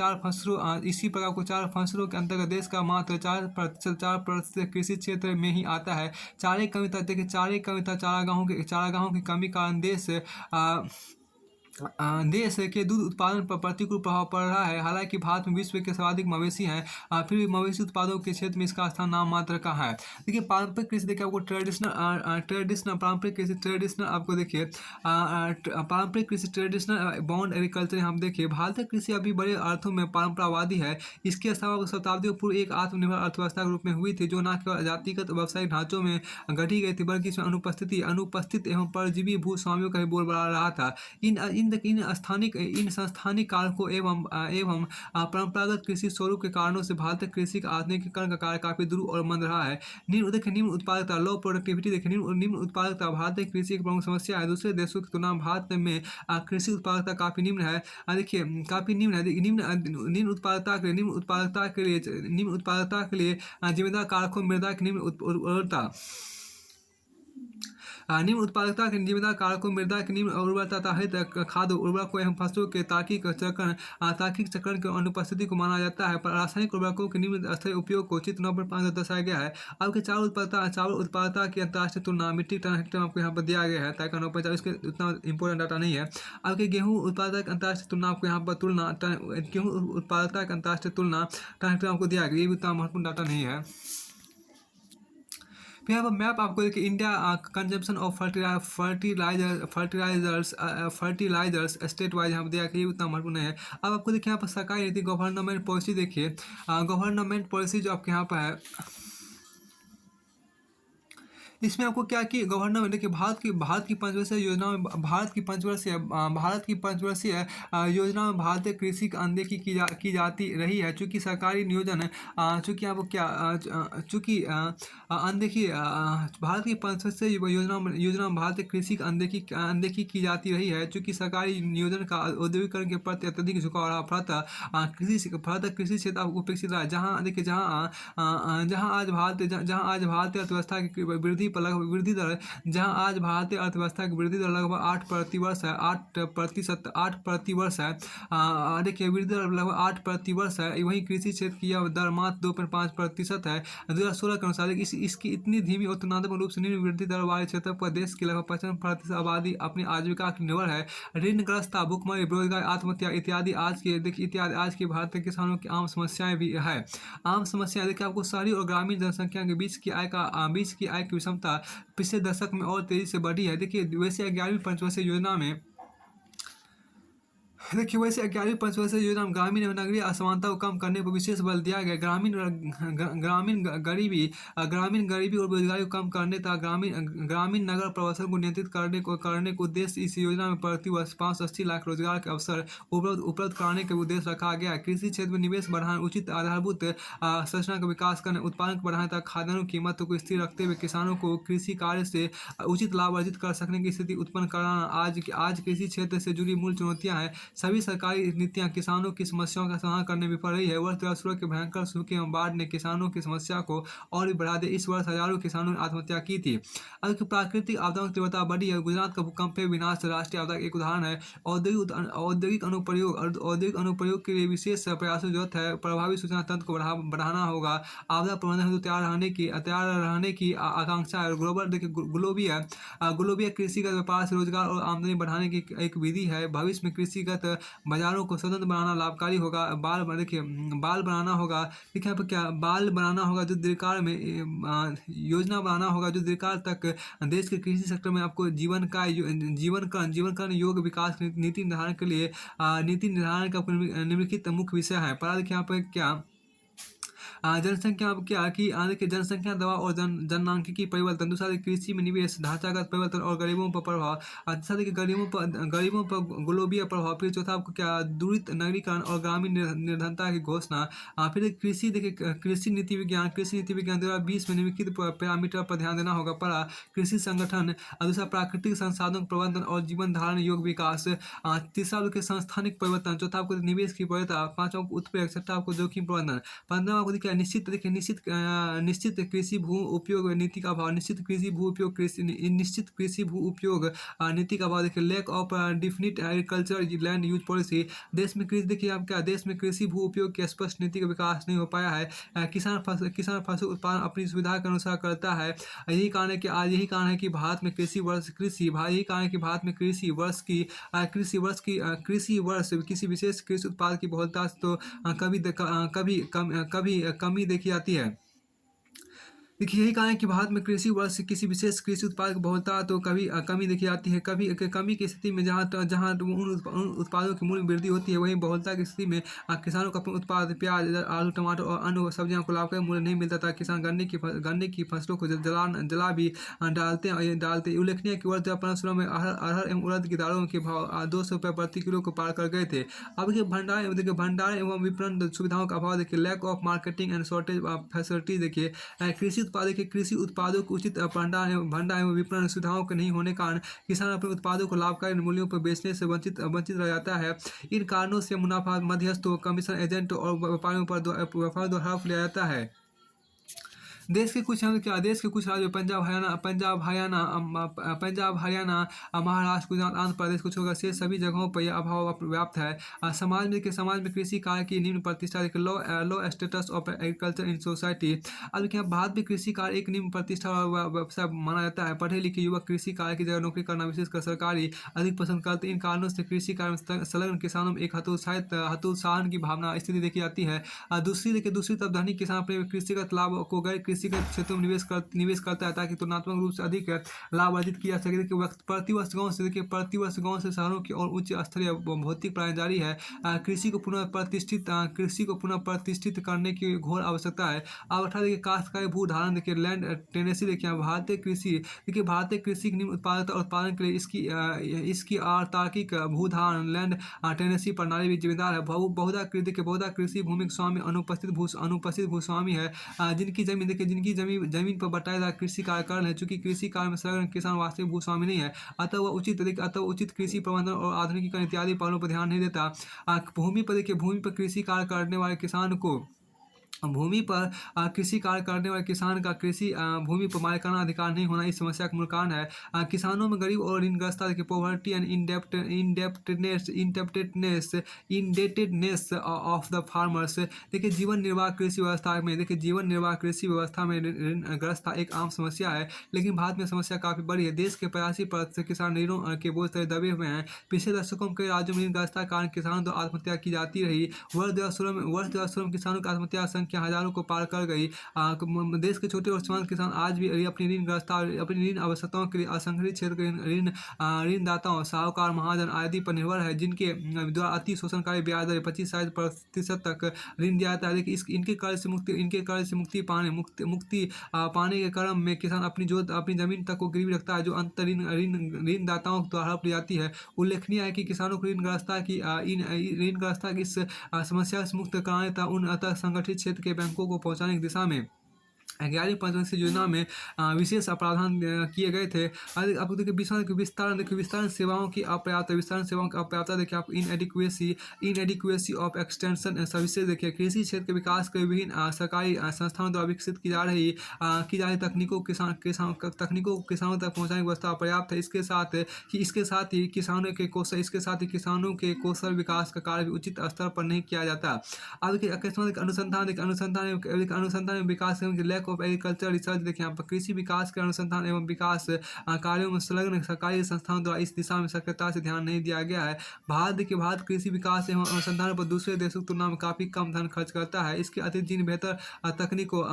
को चार फसलों के अंतर्गत देश का मात्र 4% कृषि क्षेत्र में ही आता है। चारे कमी तक देखिए, चारागाहों की कमी कारण देश के दूध उत्पादन पर प्रतिकूल प्रभाव पड़ रहा है। हालांकि भारत में विश्व के सर्वाधिक मवेशी हैं, फिर भी मवेशी उत्पादों के क्षेत्र में इसका स्थान नाम मात्र का है। देखिए, पारंपरिक कृषि देखिए, आपको ट्रेडिशनल आपको देखिए, पारंपरिक कृषि ट्रेडिशनल बॉन्ड एग्रीकल्चर हम देखिए, भारतीय कृषि अभी बड़े अर्थों में परंपरावादी है। इसकी स्थापना शताब्दियों पूर्व एक आत्मनिर्भर अर्थव्यवस्था के रूप में हुई थी, जो न केवल जातिगत व्यावसायिक ढांचों में गढ़ी गई थी, बल्कि इसमें अनुपस्थित एवं परजीवी भूस्वामियों का भी बोलबाला रहा था। इन संस्थानिक कारकों एवं परंपरागत कृषि स्वरूप के कारणों से भारतीय कृषि का आधुनिकीकरण का कार्य काफी दूर और मंद रहा है। निम्न उत्पादकता, लो प्रोडक्टिविटी, देखिए निम्न उत्पादकता भारतीय कृषि की प्रमुख समस्या है। दूसरे देशों की तुलना में भारत में कृषि उत्पादकता काफी निम्न है। देखिए, काफी निम्न है। निम्न उत्पादकता के लिए जिम्मेदार कारकों मृदा की निम्न उर्वरता, निम्न उत्पादकता के जिम्मेदार कारकों मृदा की निम्न उर्वरता, खाद्य उर्वरकों एवं फसलों के तार्किक चक्रण की अनुपस्थिति को माना जाता है। पर रासायनिक उर्वरकों के निम्न स्तरीय उपयोग को चित्र 9 पर 5 दर्शाया गया है। आपके चावल उत्पादकता की अंतर्राष्ट्रीय तुलना मीट्रिक टन हेक्टेयर आपको यहाँ पर दिया गया है, ताकि 9 इसके उतना इंपॉर्टेंट डाटा नहीं है। आपके गेहूँ उत्पादकता की अंतर्राष्ट्रीय तुलना आपको यहाँ पर गेहूँ उत्पादकता की अंतर्राष्ट्रीय तुलना टन हेक्टेयर आपको दिया गया, ये भी उतना महत्वपूर्ण डाटा नहीं है। फिर यहाँ पर मैप आपको देखिए, India consumption of fertilisers state wise यहाँ पर दिया गया, ये उतना महत्वपूर्ण नहीं है। अब आपको देखिए, यहाँ पर सरकारी नीति गवर्नमेंट पॉलिसी देखिए, गवर्नमेंट पॉलिसी जो आपके यहाँ पर है, इसमें आपको क्या कि गवर्नमेंट देखिए, भारत की पंचवर्षीय योजना में योजना में भारतीय कृषि की अनदेखी की जाती रही है। चूँकि सरकारी नियोजन चूँकि आपको क्या चूँकि अनदेखी भारत की पंचवर्षीय योजना में भारतीय कृषि की अनदेखी की जाती रही है। चूँकि सरकारी नियोजन का औद्योगिकरण के प्रति अत्यधिक झुकाव रहा, फलतः कृषि क्षेत्र उपेक्षित रहा। जहाँ आज भारतीय अर्थव्यवस्था की वृद्धि पर लगभग वृद्धि दर जहां आज भारतीय अर्थव्यवस्था की वृद्धि दर लगभग 8% है। देखिए, वृद्धि दर लगभग 8% है। वहीं कृषि क्षेत्र की यह दर मात्र 2.5% है। 2016 के अनुसार इसकी इतनी धीमी और तुलनात्मक रूप से निम्न वृद्धि दर वाले क्षेत्र पर देश की लगभग 55% आबादी अपनी आजीविका पर निर्भर है। ऋणग्रस्तता, भुखमरी, बेरोजगारी, आत्महत्या इत्यादि आज के भारतीय किसानों की आम समस्याएं भी है। आम समस्याएं देखिए, आपको शहरी और ग्रामीण जनसंख्या के बीच की आय की विषमता पिछले दशक में और तेजी से बढ़ी है। देखिए, वैसे 11वीं पंचवर्षीय योजना में ग्रामीण एवं नगरीय असमानता को कम करने पर विशेष बल दिया गया। ग्रामीण गरीबी और बेरोजगारी को कम करने तथा ग्रामीण नगर प्रवासन को नियंत्रित करने को उद्देश्य इस योजना में प्रति वर्ष 580 लाख रोजगार के अवसर उपलब्ध कराने के उद्देश्य रखा गया है। कृषि क्षेत्र में निवेश बढ़ाने, उचित आधारभूत संरचना का विकास करने, उत्पादन को बढ़ाने तथा खाद्यान्नों की कीमतों को स्थिर रखते हुए किसानों को कृषि कार्य से उचित लाभ अर्जित कर सकने की स्थिति उत्पन्न कराना आज कृषि क्षेत्र से जुड़ी मूल चुनौतियां हैं। सभी सरकारी नीतियां किसानों की समस्याओं का समाधान करने में विफल रही है। वर्ष 2016 के भयंकर सूखे एवं बाढ़ ने किसानों की समस्या को और भी बढ़ा दिया। इस वर्ष हजारों किसानों ने आत्महत्या की थी। अब प्राकृतिक आपदाओं की तीव्रता बढ़ी है। गुजरात का भूकंप विनाश राष्ट्रीय आपदा एक उदाहरण है। औद्योगिक अनुप्रयोग के लिए विशेष प्रयासों की जरूरत है। प्रभावी सूचना तंत्र को बढ़ाना होगा। आपदा प्रबंधन हेतु तैयार रहने की आकांक्षा है। ग्लोबिया कृषिगत व्यापार से रोजगार और आमदनी बढ़ाने की एक विधि है। भविष्य में कृषिगत बाजारों को स्वतंत्र बनाना लाभकारी होगा। बाल बनाना होगा। देखिए, यहाँ पर क्या बाल बनाना होगा, जो दीर्घकाल में योजना बनाना होगा, जो दीर्घकाल तक देश के कृषि सेक्टर में आपको जीवन योग्य विकास नीति निर्धारण के लिए नीति निर्धारण का निम्नलिखित मुख्य विषय है। पर देखिए, यहाँ पर क्या जनसंख्या क्या कि देखिए जनसंख्या दबाव और जननांकिकी परिवर्तन, दूसरा देखिए कृषि में निवेश, ढांचागत परिवर्तन और गरीबों पर प्रभाव, तीसरा देखिए गरीबों पर ग्लोबीय प्रभाव, फिर चौथा आपको क्या दूरित नगरीकरण और ग्रामीण निर्धनता की घोषणा। फिर एक कृषि देखिए कृषि नीति विज्ञान 2020 में निम्नलिखित पैरामीटर पर ध्यान देना होगा। पहला कृषि संगठन, दूसरा प्राकृतिक संसाधन प्रबंधन और जीवन धारण योग विकास, तीसरा आपको संस्थानिक परिवर्तन, चौथा आपको निवेश की वरीयता, पांचवा आपको उत्प्रेरक, छठा आपको जोखिम प्रबंधन, 15वां आपको देखिए निश्चित कृषि भू उपयोग नीति का अभाव, निश्चित कृषि भू उपयोग नीति का अभाव, देखिए lack of definite agriculture land use policy. देश में कृषि भू उपयोग की स्पष्ट नीति का विकास नहीं हो पाया है। किसान फसल उत्पादन अपनी सुविधा के अनुसार करता है। यही कारण है कि भारत में कृषि वर्ष किसी विशेष कृषि उत्पाद की बहुलता तो कभी कमी देखी जाती है। देखिए यही कारण है कि भारत में कृषि वर्ष किसी विशेष कृषि उत्पाद की बहुलता तो कमी देखी जाती है। कमी की स्थिति में उन उत्पादों की मूल्य में वृद्धि होती है, वहीं बहुलता की स्थिति में किसानों को अपने उत्पाद प्याज, आलू, टमाटर और अन्य सब्जियों को लाभकारी मूल्य नहीं मिलता था। किसान गन्ने की फसलों को जला भी डालते। उल्लेखनीय है कि वर्ष 2015-16 में अरहर एवं उड़द की दालों के भाव 200 रुपये प्रति किलो को पार कर गए थे। अब देखिए भंडारण एवं विपणन सुविधाओं का अभाव, देखिए lack of marketing and shortage facilities. देखिए कृषि उत्पादों के उचित भंडारण एवं विपणन सुविधाओं के नहीं होने के कारण किसान अपने उत्पादों को लाभकारी मूल्यों पर बेचने से वंचित रह जाता है। इन कारणों से मुनाफा मध्यस्थों, कमीशन एजेंट और व्यापारियों द्वारा हड़प लिया जाता है। देश के कुछ राज्यों पंजाब, हरियाणा, महाराष्ट्र, गुजरात, आंध्र प्रदेश को छोड़कर शेष सभी जगहों पर यह अभाव व्याप्त है। समाज में कृषि कार्य की निम्न प्रतिष्ठा, लो status of agriculture in society. अब देखिए भारत में कृषि कार्य एक निम्न प्रतिष्ठा और व्यवसाय माना जाता है। पढ़े लिखे युवक कृषि कार्य की जगह नौकरी करना, विशेषकर सरकारी, अधिक पसंद करते हैं। इन कारणों से कृषि कार्य में संलग्न किसानों में एक हतोत्साहन की भावना स्थिति देखी जाती है। दूसरी तरफ धनी किसान अपने कृषिगत लाभ को गैर कृषिगत क्षेत्रों में निवेश करता है ताकि तुलनात्मक रूप से अधिक लाभ अर्जित किया जा सके। देखिए प्रति वर्ष गांव से शहरों की और उच्च स्तरीय भौतिक प्रयास जारी है। कृषि को पुनः प्रतिष्ठित करने की घोर आवश्यकता है। अब 18 देखिए काश्तकारी भू धारण, देखिए लैंड टेनेसी। देखिए भारतीय कृषि की निम्न उत्पादकता और उत्पादन के लिए इसकी आर्तार्किक भू धारण लैंड टेनेसी प्रणाली भी जिम्मेदार है। बहुधा कृषि भूमि के स्वामी अनुपस्थित भूस्वामी है, जिनकी जमीन पर बटाईदार कृषि कार्य कर रहे हैं। चूंकि कृषि कार्य में संलग्न किसान वास्तविक भूस्वामी नहीं है, अतः वह उचित कृषि प्रबंधन और आधुनिकीकरण इत्यादि पहलुओं पर ध्यान नहीं देता। भूमि पर कृषि कार्य करने वाले किसान को का कृषि भूमि पर मालिकाना अधिकार नहीं होना इस समस्या का मूल कारण है। किसानों में गरीब और ऋणग्रस्तता, देखिए poverty and indebtedness of the farmers. देखिए जीवन निर्वाह कृषि व्यवस्था में ऋणग्रस्तता एक आम समस्या है, लेकिन भारत में समस्या काफी बड़ी है। देश के 85% किसान ऋणों के बोझ तले दबे हुए हैं। पिछले दशकों में कई राज्यों में ऋणग्रस्तता के कारण किसानों द्वारा आत्महत्या की जाती रही। वर्ष 2016 में किसानों की आत्महत्या संख्या हजारों को पार कर गई। देश के छोटे और सीमांत किसान आज भी अपनी ऋण आवश्यकताओं के लिए असंगठित क्षेत्र के ऋणदाताओं, साहूकार, महाजन आदि पर निर्भर है, जिनके द्वारा अति शोषणकारी ब्याज दर 25-60% तक ऋण दिया जाता है। देखिए इनके कर्ज से मुक्ति पाने के क्रम में किसान अपनी जमीन तक को गिरवी रखता है, जो अंत ऋणदाताओं द्वारा हड़प ली जाती है। उल्लेखनीय है कि किसानों को ऋणग्रस्तता की इस समस्या से मुक्त कराने तथा उन संगठित क्षेत्र के बैंकों को पहुंचाने की दिशा में 11वीं पंचवर्षीय योजना में विशेष प्रावधान किए गए थे। आपको देखिए विस्तारण सेवाओं की अपर्याप्तता, देखिए आप इनएडिक्वेसी ऑफ एक्सटेंशन सर्विसेज। देखिए कृषि क्षेत्र के विकास के विभिन्न सरकारी संस्थानों द्वारा विकसित की जा रही तकनीकों को किसानों तक पहुँचाने की व्यवस्था अपर्याप्त है। इसके साथ ही किसानों के कौशल विकास का कार्य भी उचित स्तर पर नहीं किया जाता। अब देखिए अनुसंधान विकास लैक ऑफ एग्रीकल्चर रिसर्च। देखिए यहाँ पर कृषि विकास के अनुसंधान एवं विकास कार्यों में संलग्न सरकारी संस्थानों द्वारा इस दिशा में सक्रियता से ध्यान नहीं दिया गया है। भारत कृषि विकास एवं अनुसंधान पर दूसरे देशों की तुलना में काफी कम धन खर्च करता है। इसके अतिरिक्त जिन बेहतर तकनीकों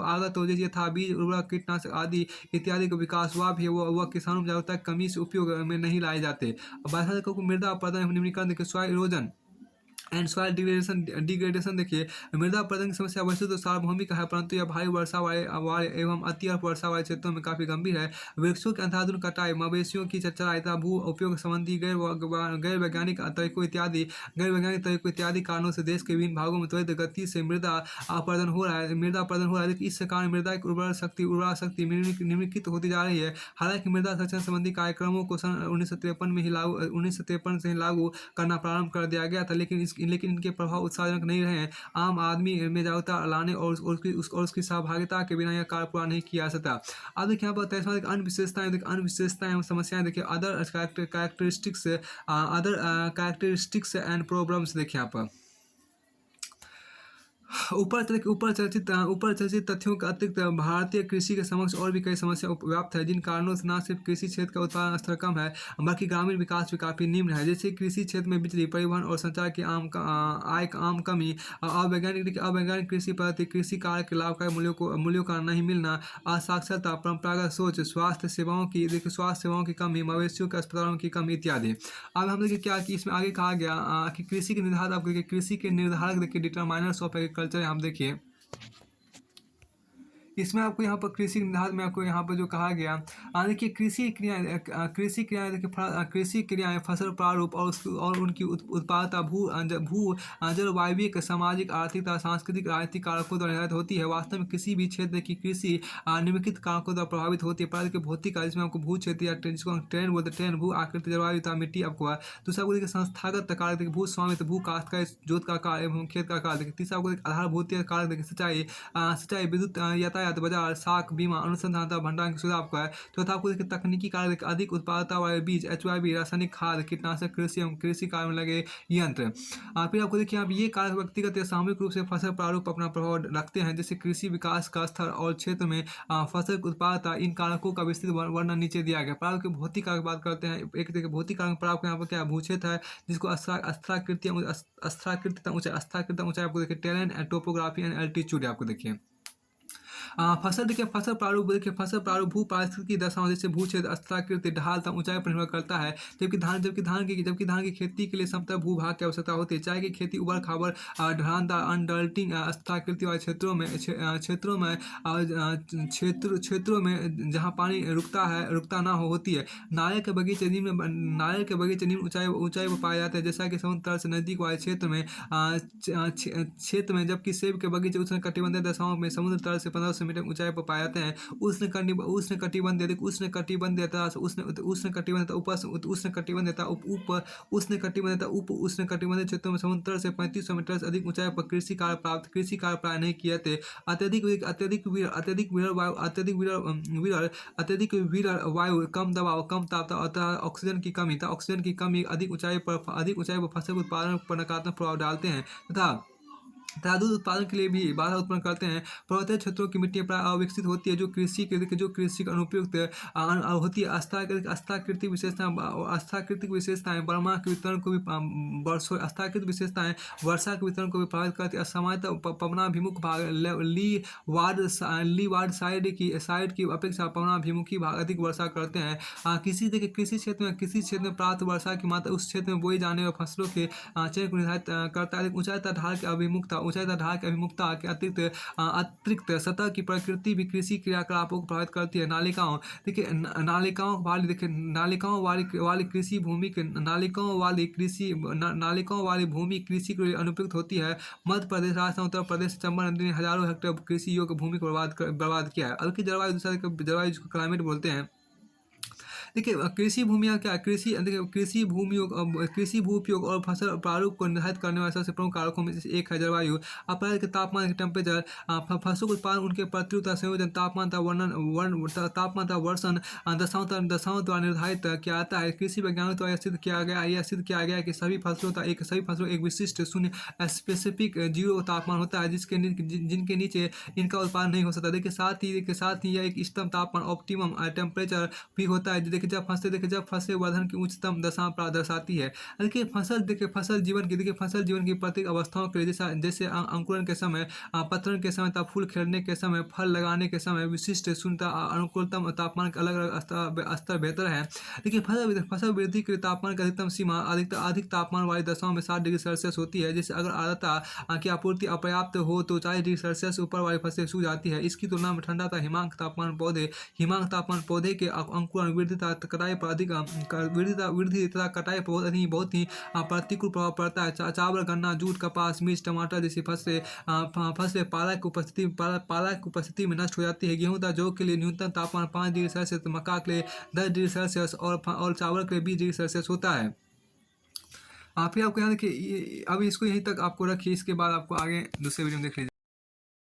आगत हो जैसे यथा बीज, उर्वरक, कीटनाशक आदि इत्यादि का विकास हुआ भी है, वह किसानों में जागरूकता की कमी से उपयोग में नहीं लाए जाते। को मृदा अपरदन एवं निम्नीकरण, soil erosion and soil degradation देखिए, मृदा अपरदन की समस्या वैसे तो सार्वभौमिक है, परंतु यह भारी वर्षा वाले एवं अति अल्प वर्षा वाले क्षेत्रों में काफी गंभीर है। वृक्षों की अंधाधुंध कटाई, मवेशियों की चराई तथा भू उपयोग संबंधी गैर वैज्ञानिक तरीकों इत्यादि कारणों से देश के विभिन्न भागों में त्वरित गति से मृदा अपरदन हो रहा है। लेकिन इस कारण मृदा की उर्वरा शक्ति निम्नलिखित होती जा रही है। हालांकि मृदा संरक्षण संबंधी कार्यक्रमों को सन 1953 से ही लागू करना प्रारंभ कर दिया गया था, लेकिन इनके प्रभाव उत्साहजनक नहीं रहे हैं। आम आदमी में जागरूकता लाने और उसकी सहभागिता के बिना यह कार्य पूरा नहीं किया जा सकता। अब देखिए यहाँ पर 23वां देखिए अन्य विशेषताएं एवं समस्याएं देखिए, अदर कैरेक्टरिस्टिक्स एंड प्रॉब्लम्स देखिए यहाँ पर। ऊपर चर्चित तथ्यों के अतिरिक्त भारतीय कृषि के समक्ष और भी कई समस्या व्याप्त है, जिन कारणों से न सिर्फ कृषि क्षेत्र का उत्पादन स्तर कम है, बल्कि ग्रामीण विकास भी काफी निम्न है। जैसे कृषि क्षेत्र में बिजली, परिवहन और संचार की आय का आम कमी, अवैज्ञानिक कृषि पद्धति, कृषि कार्य के लाभकारी मूल्यों का नहीं मिलना, असाक्षरता, परंपरागत सोच, स्वास्थ्य सेवाओं की कमी, मवेशियों के अस्पतालों की कमी इत्यादि। अब हम देखिए क्या कि इसमें आगे कहा गया कि कृषि के निर्धारक देखिए, डिटरमाइनर्स ऑफ एग्रीकल्चर हम देखिए। इसमें आपको यहाँ पर कृषि निधान में आपको यहाँ पर जो कहा गया, देखिए कृषि क्रियाएं देखिए, कृषि क्रियाएं फसल प्रारूप और उनकी उत्पादकता जलवायविक, सामाजिक, आर्थिक तथा सांस्कृतिक राजनीतिक कारकों द्वारा निर्धारित होती है। वास्तव में किसी भी क्षेत्र की कृषि निम्नलिखित कारकों द्वारा प्रभावित होती है। पहले के भौतिक कार्य, जिसमें आपको भू क्षेत्र या जिसको हम ट्रेन बोलते हैं, ट्रेन भू आकृति, जलवायु तथा मिट्टी आपको है। दूसरा को देखिए संस्थागत कारक देखिए, भू स्वामित्व, भू कास्ट का जोत का कार्य एवं खेत का कार्य देखिए। तीसरा को आधारभूत कारक देखिए, सिंचाई, विद्युत, यातायात, बाजार, साख, बीमा, अनुसंधान तथा भंडारण की सुविधा आपका है। चौथा आपको देखिए तकनीकी कार्य देखिए, अधिक उत्पादकता वाले बीज, HYV, रासायनिक खाद, कीटनाशक, कृषि एवं कृषि कार्य में लगे यंत्र। फिर आपको देखिए आप ये कारक व्यक्तिगत या सामूहिक रूप से फसल प्रारूप अपना प्रभाव रखते हैं। जैसे कृषि विकास का स्तर और क्षेत्र में फसल की उत्पादकता, इन कारकों का विस्तृत वर्णन नीचे दिया गया। प्रारूप के भौतिक कारक बात करते हैं। एक देखिए भौतिक कारक प्रारूप यहाँ पर क्या भू क्षेत्र है, जिसको अस्त्राकृति ऊंचाई आपको देखिए, terrain and topography and altitude आपको देखिए। फसल प्रारूप भू पारिस्थितिकी दशाओं, जैसे भू क्षेत्र, अस्त्राकृति, ढाल तथा ऊंचाई पर निर्भर करता है। जबकि धान की खेती के लिए समतल भूभाग की आवश्यकता होती है। चाय की खेती उबड़ खाबड़, ढलानदार, अनडल्टिंग, अस्त्राकृति वाले क्षेत्रों में जहाँ पानी रुकता ना हो होती है। नारियल के बगीचे निम्न ऊंचाई पर पाए जाते हैं, जैसा कि समुद्र तल से नजदीक वाले क्षेत्र में, जबकि सेब के बगीचे उष्णकटिबंधीय दशाओं में समुद्र तल से 1500 मीटर ऊंचाई पर पाए जाते हैं। उप उष्णकटिबंधीय क्षेत्रों में समुद्र तल से 3500 मीटर से अधिक ऊंचाई पर कृषि कार्य प्राय नहीं किए जाते। अत्यधिक विरल वायु, कम दबाव, कम ताप तथा ऑक्सीजन की कमी अधिक ऊंचाई पर फसल के उत्पादन पर नकारात्मक प्रभाव डालते हैं तथा दूध उत्पादन के लिए भी बाधा उत्पन्न करते हैं। पर्वतीय क्षेत्रों की मिट्टी प्राय अविकसित होती है, जो कृषि के अनुपयुक्त होती है। अस्त्राकृतिक विशेषताएं वर्षा के वितरण को भी प्रभावित करती है। सामान्यतः पवनाभिमुख भाग, लीवार्ड साइड की अपेक्षा पवनाभिमुखी भाग अधिक वर्षा करते हैं। कृषि क्षेत्र में प्राप्त वर्षा की मात्रा उस क्षेत्र में बोई जाने वाली फसलों के चयन को निर्धारित करता है। ऊंचाई तथा ढाल के अभिमुखता के अतिरिक्त सतह की प्रकृति भी कृषि क्रियाकलापों को प्रभावित करती है। नालिकाओं वाली भूमि कृषि के लिए अनुपयुक्त होती है। मध्य प्रदेश, राजस्थान, उत्तर प्रदेश, चंबल नदी ने हजारों हेक्टेयर कृषि योग्य भूमि को बर्बाद किया है। हल्की जलवायु, जलवायु जिसको क्लाइमेट बोलते हैं। देखिए कृषि भूमियाँ क्या है, कृषि भू उपयोग और फसल प्रारूप को निर्धारित करने वाले सबसे प्रमुख कारकों में से एक है जलवायु। अप्रैल के तापमान, टेम्परेचर, फसलों के उत्पादन, उनके प्रतिरोध संयोजन, तापमान तथा वर्षण दशाओं द्वारा निर्धारित किया जाता है। कृषि वैज्ञानिकों द्वारा यह सिद्ध किया गया कि सभी फसलों एक विशिष्ट शून्य स्पेसिफिक जीरो तापमान होता है, जिनके नीचे इनका उत्पादन नहीं हो सकता। देखिए साथ ही यह एक इष्टतम तापमान, ऑप्टिमम टेम्परेचर भी होता है। देखिए जब फसलें वर्धन की उच्चतम दशा दर्शाती है। देखिए फसल जीवन की प्रत्येक अवस्थाओं के लिए जैसे अंकुरण के समय, पतन के समय तथा फूल खिलने के समय, फल लगाने के समय विशिष्ट शून्यता अनुकूलतम तापमान का अलग-अलग स्तर बेहतर है। देखिए फसल वृद्धि के लिए तापमान की अधिकतम सीमा अधिक तापमान वाली दशाओं में 60 डिग्री सेल्सियस होती है। जैसे अगर आर्द्रता की आपूर्ति अपर्याप्त हो तो 40 डिग्री सेल्सियस ऊपर वाली फसलें सूख जाती है। इसकी तुलना में ठंडा तथा हिमांक तापमान पौधे के अंकुरण वृद्धि तथा कटाई पर अधिक वृद्धि तथा कटाई पर बहुत ही प्रतिकूल प्रभाव पड़ता है। चावल, गन्ना, जूट, कपास, मिर्च, टमाटर जैसी फसलें पाला की उपस्थिति में नष्ट हो जाती है। गेहूं तथा जौ के लिए न्यूनतम तापमान 5 डिग्री सेल्सियस, मक्का के लिए 10 डिग्री सेल्सियस और चावल के लिए 20 डिग्री सेल्सियस होता है। फिर आपको यहाँ देखिए अभी इसको यहीं तक आपको रखिए, इसके बाद आपको आगे दूसरे वीडियो में देख लीजिए।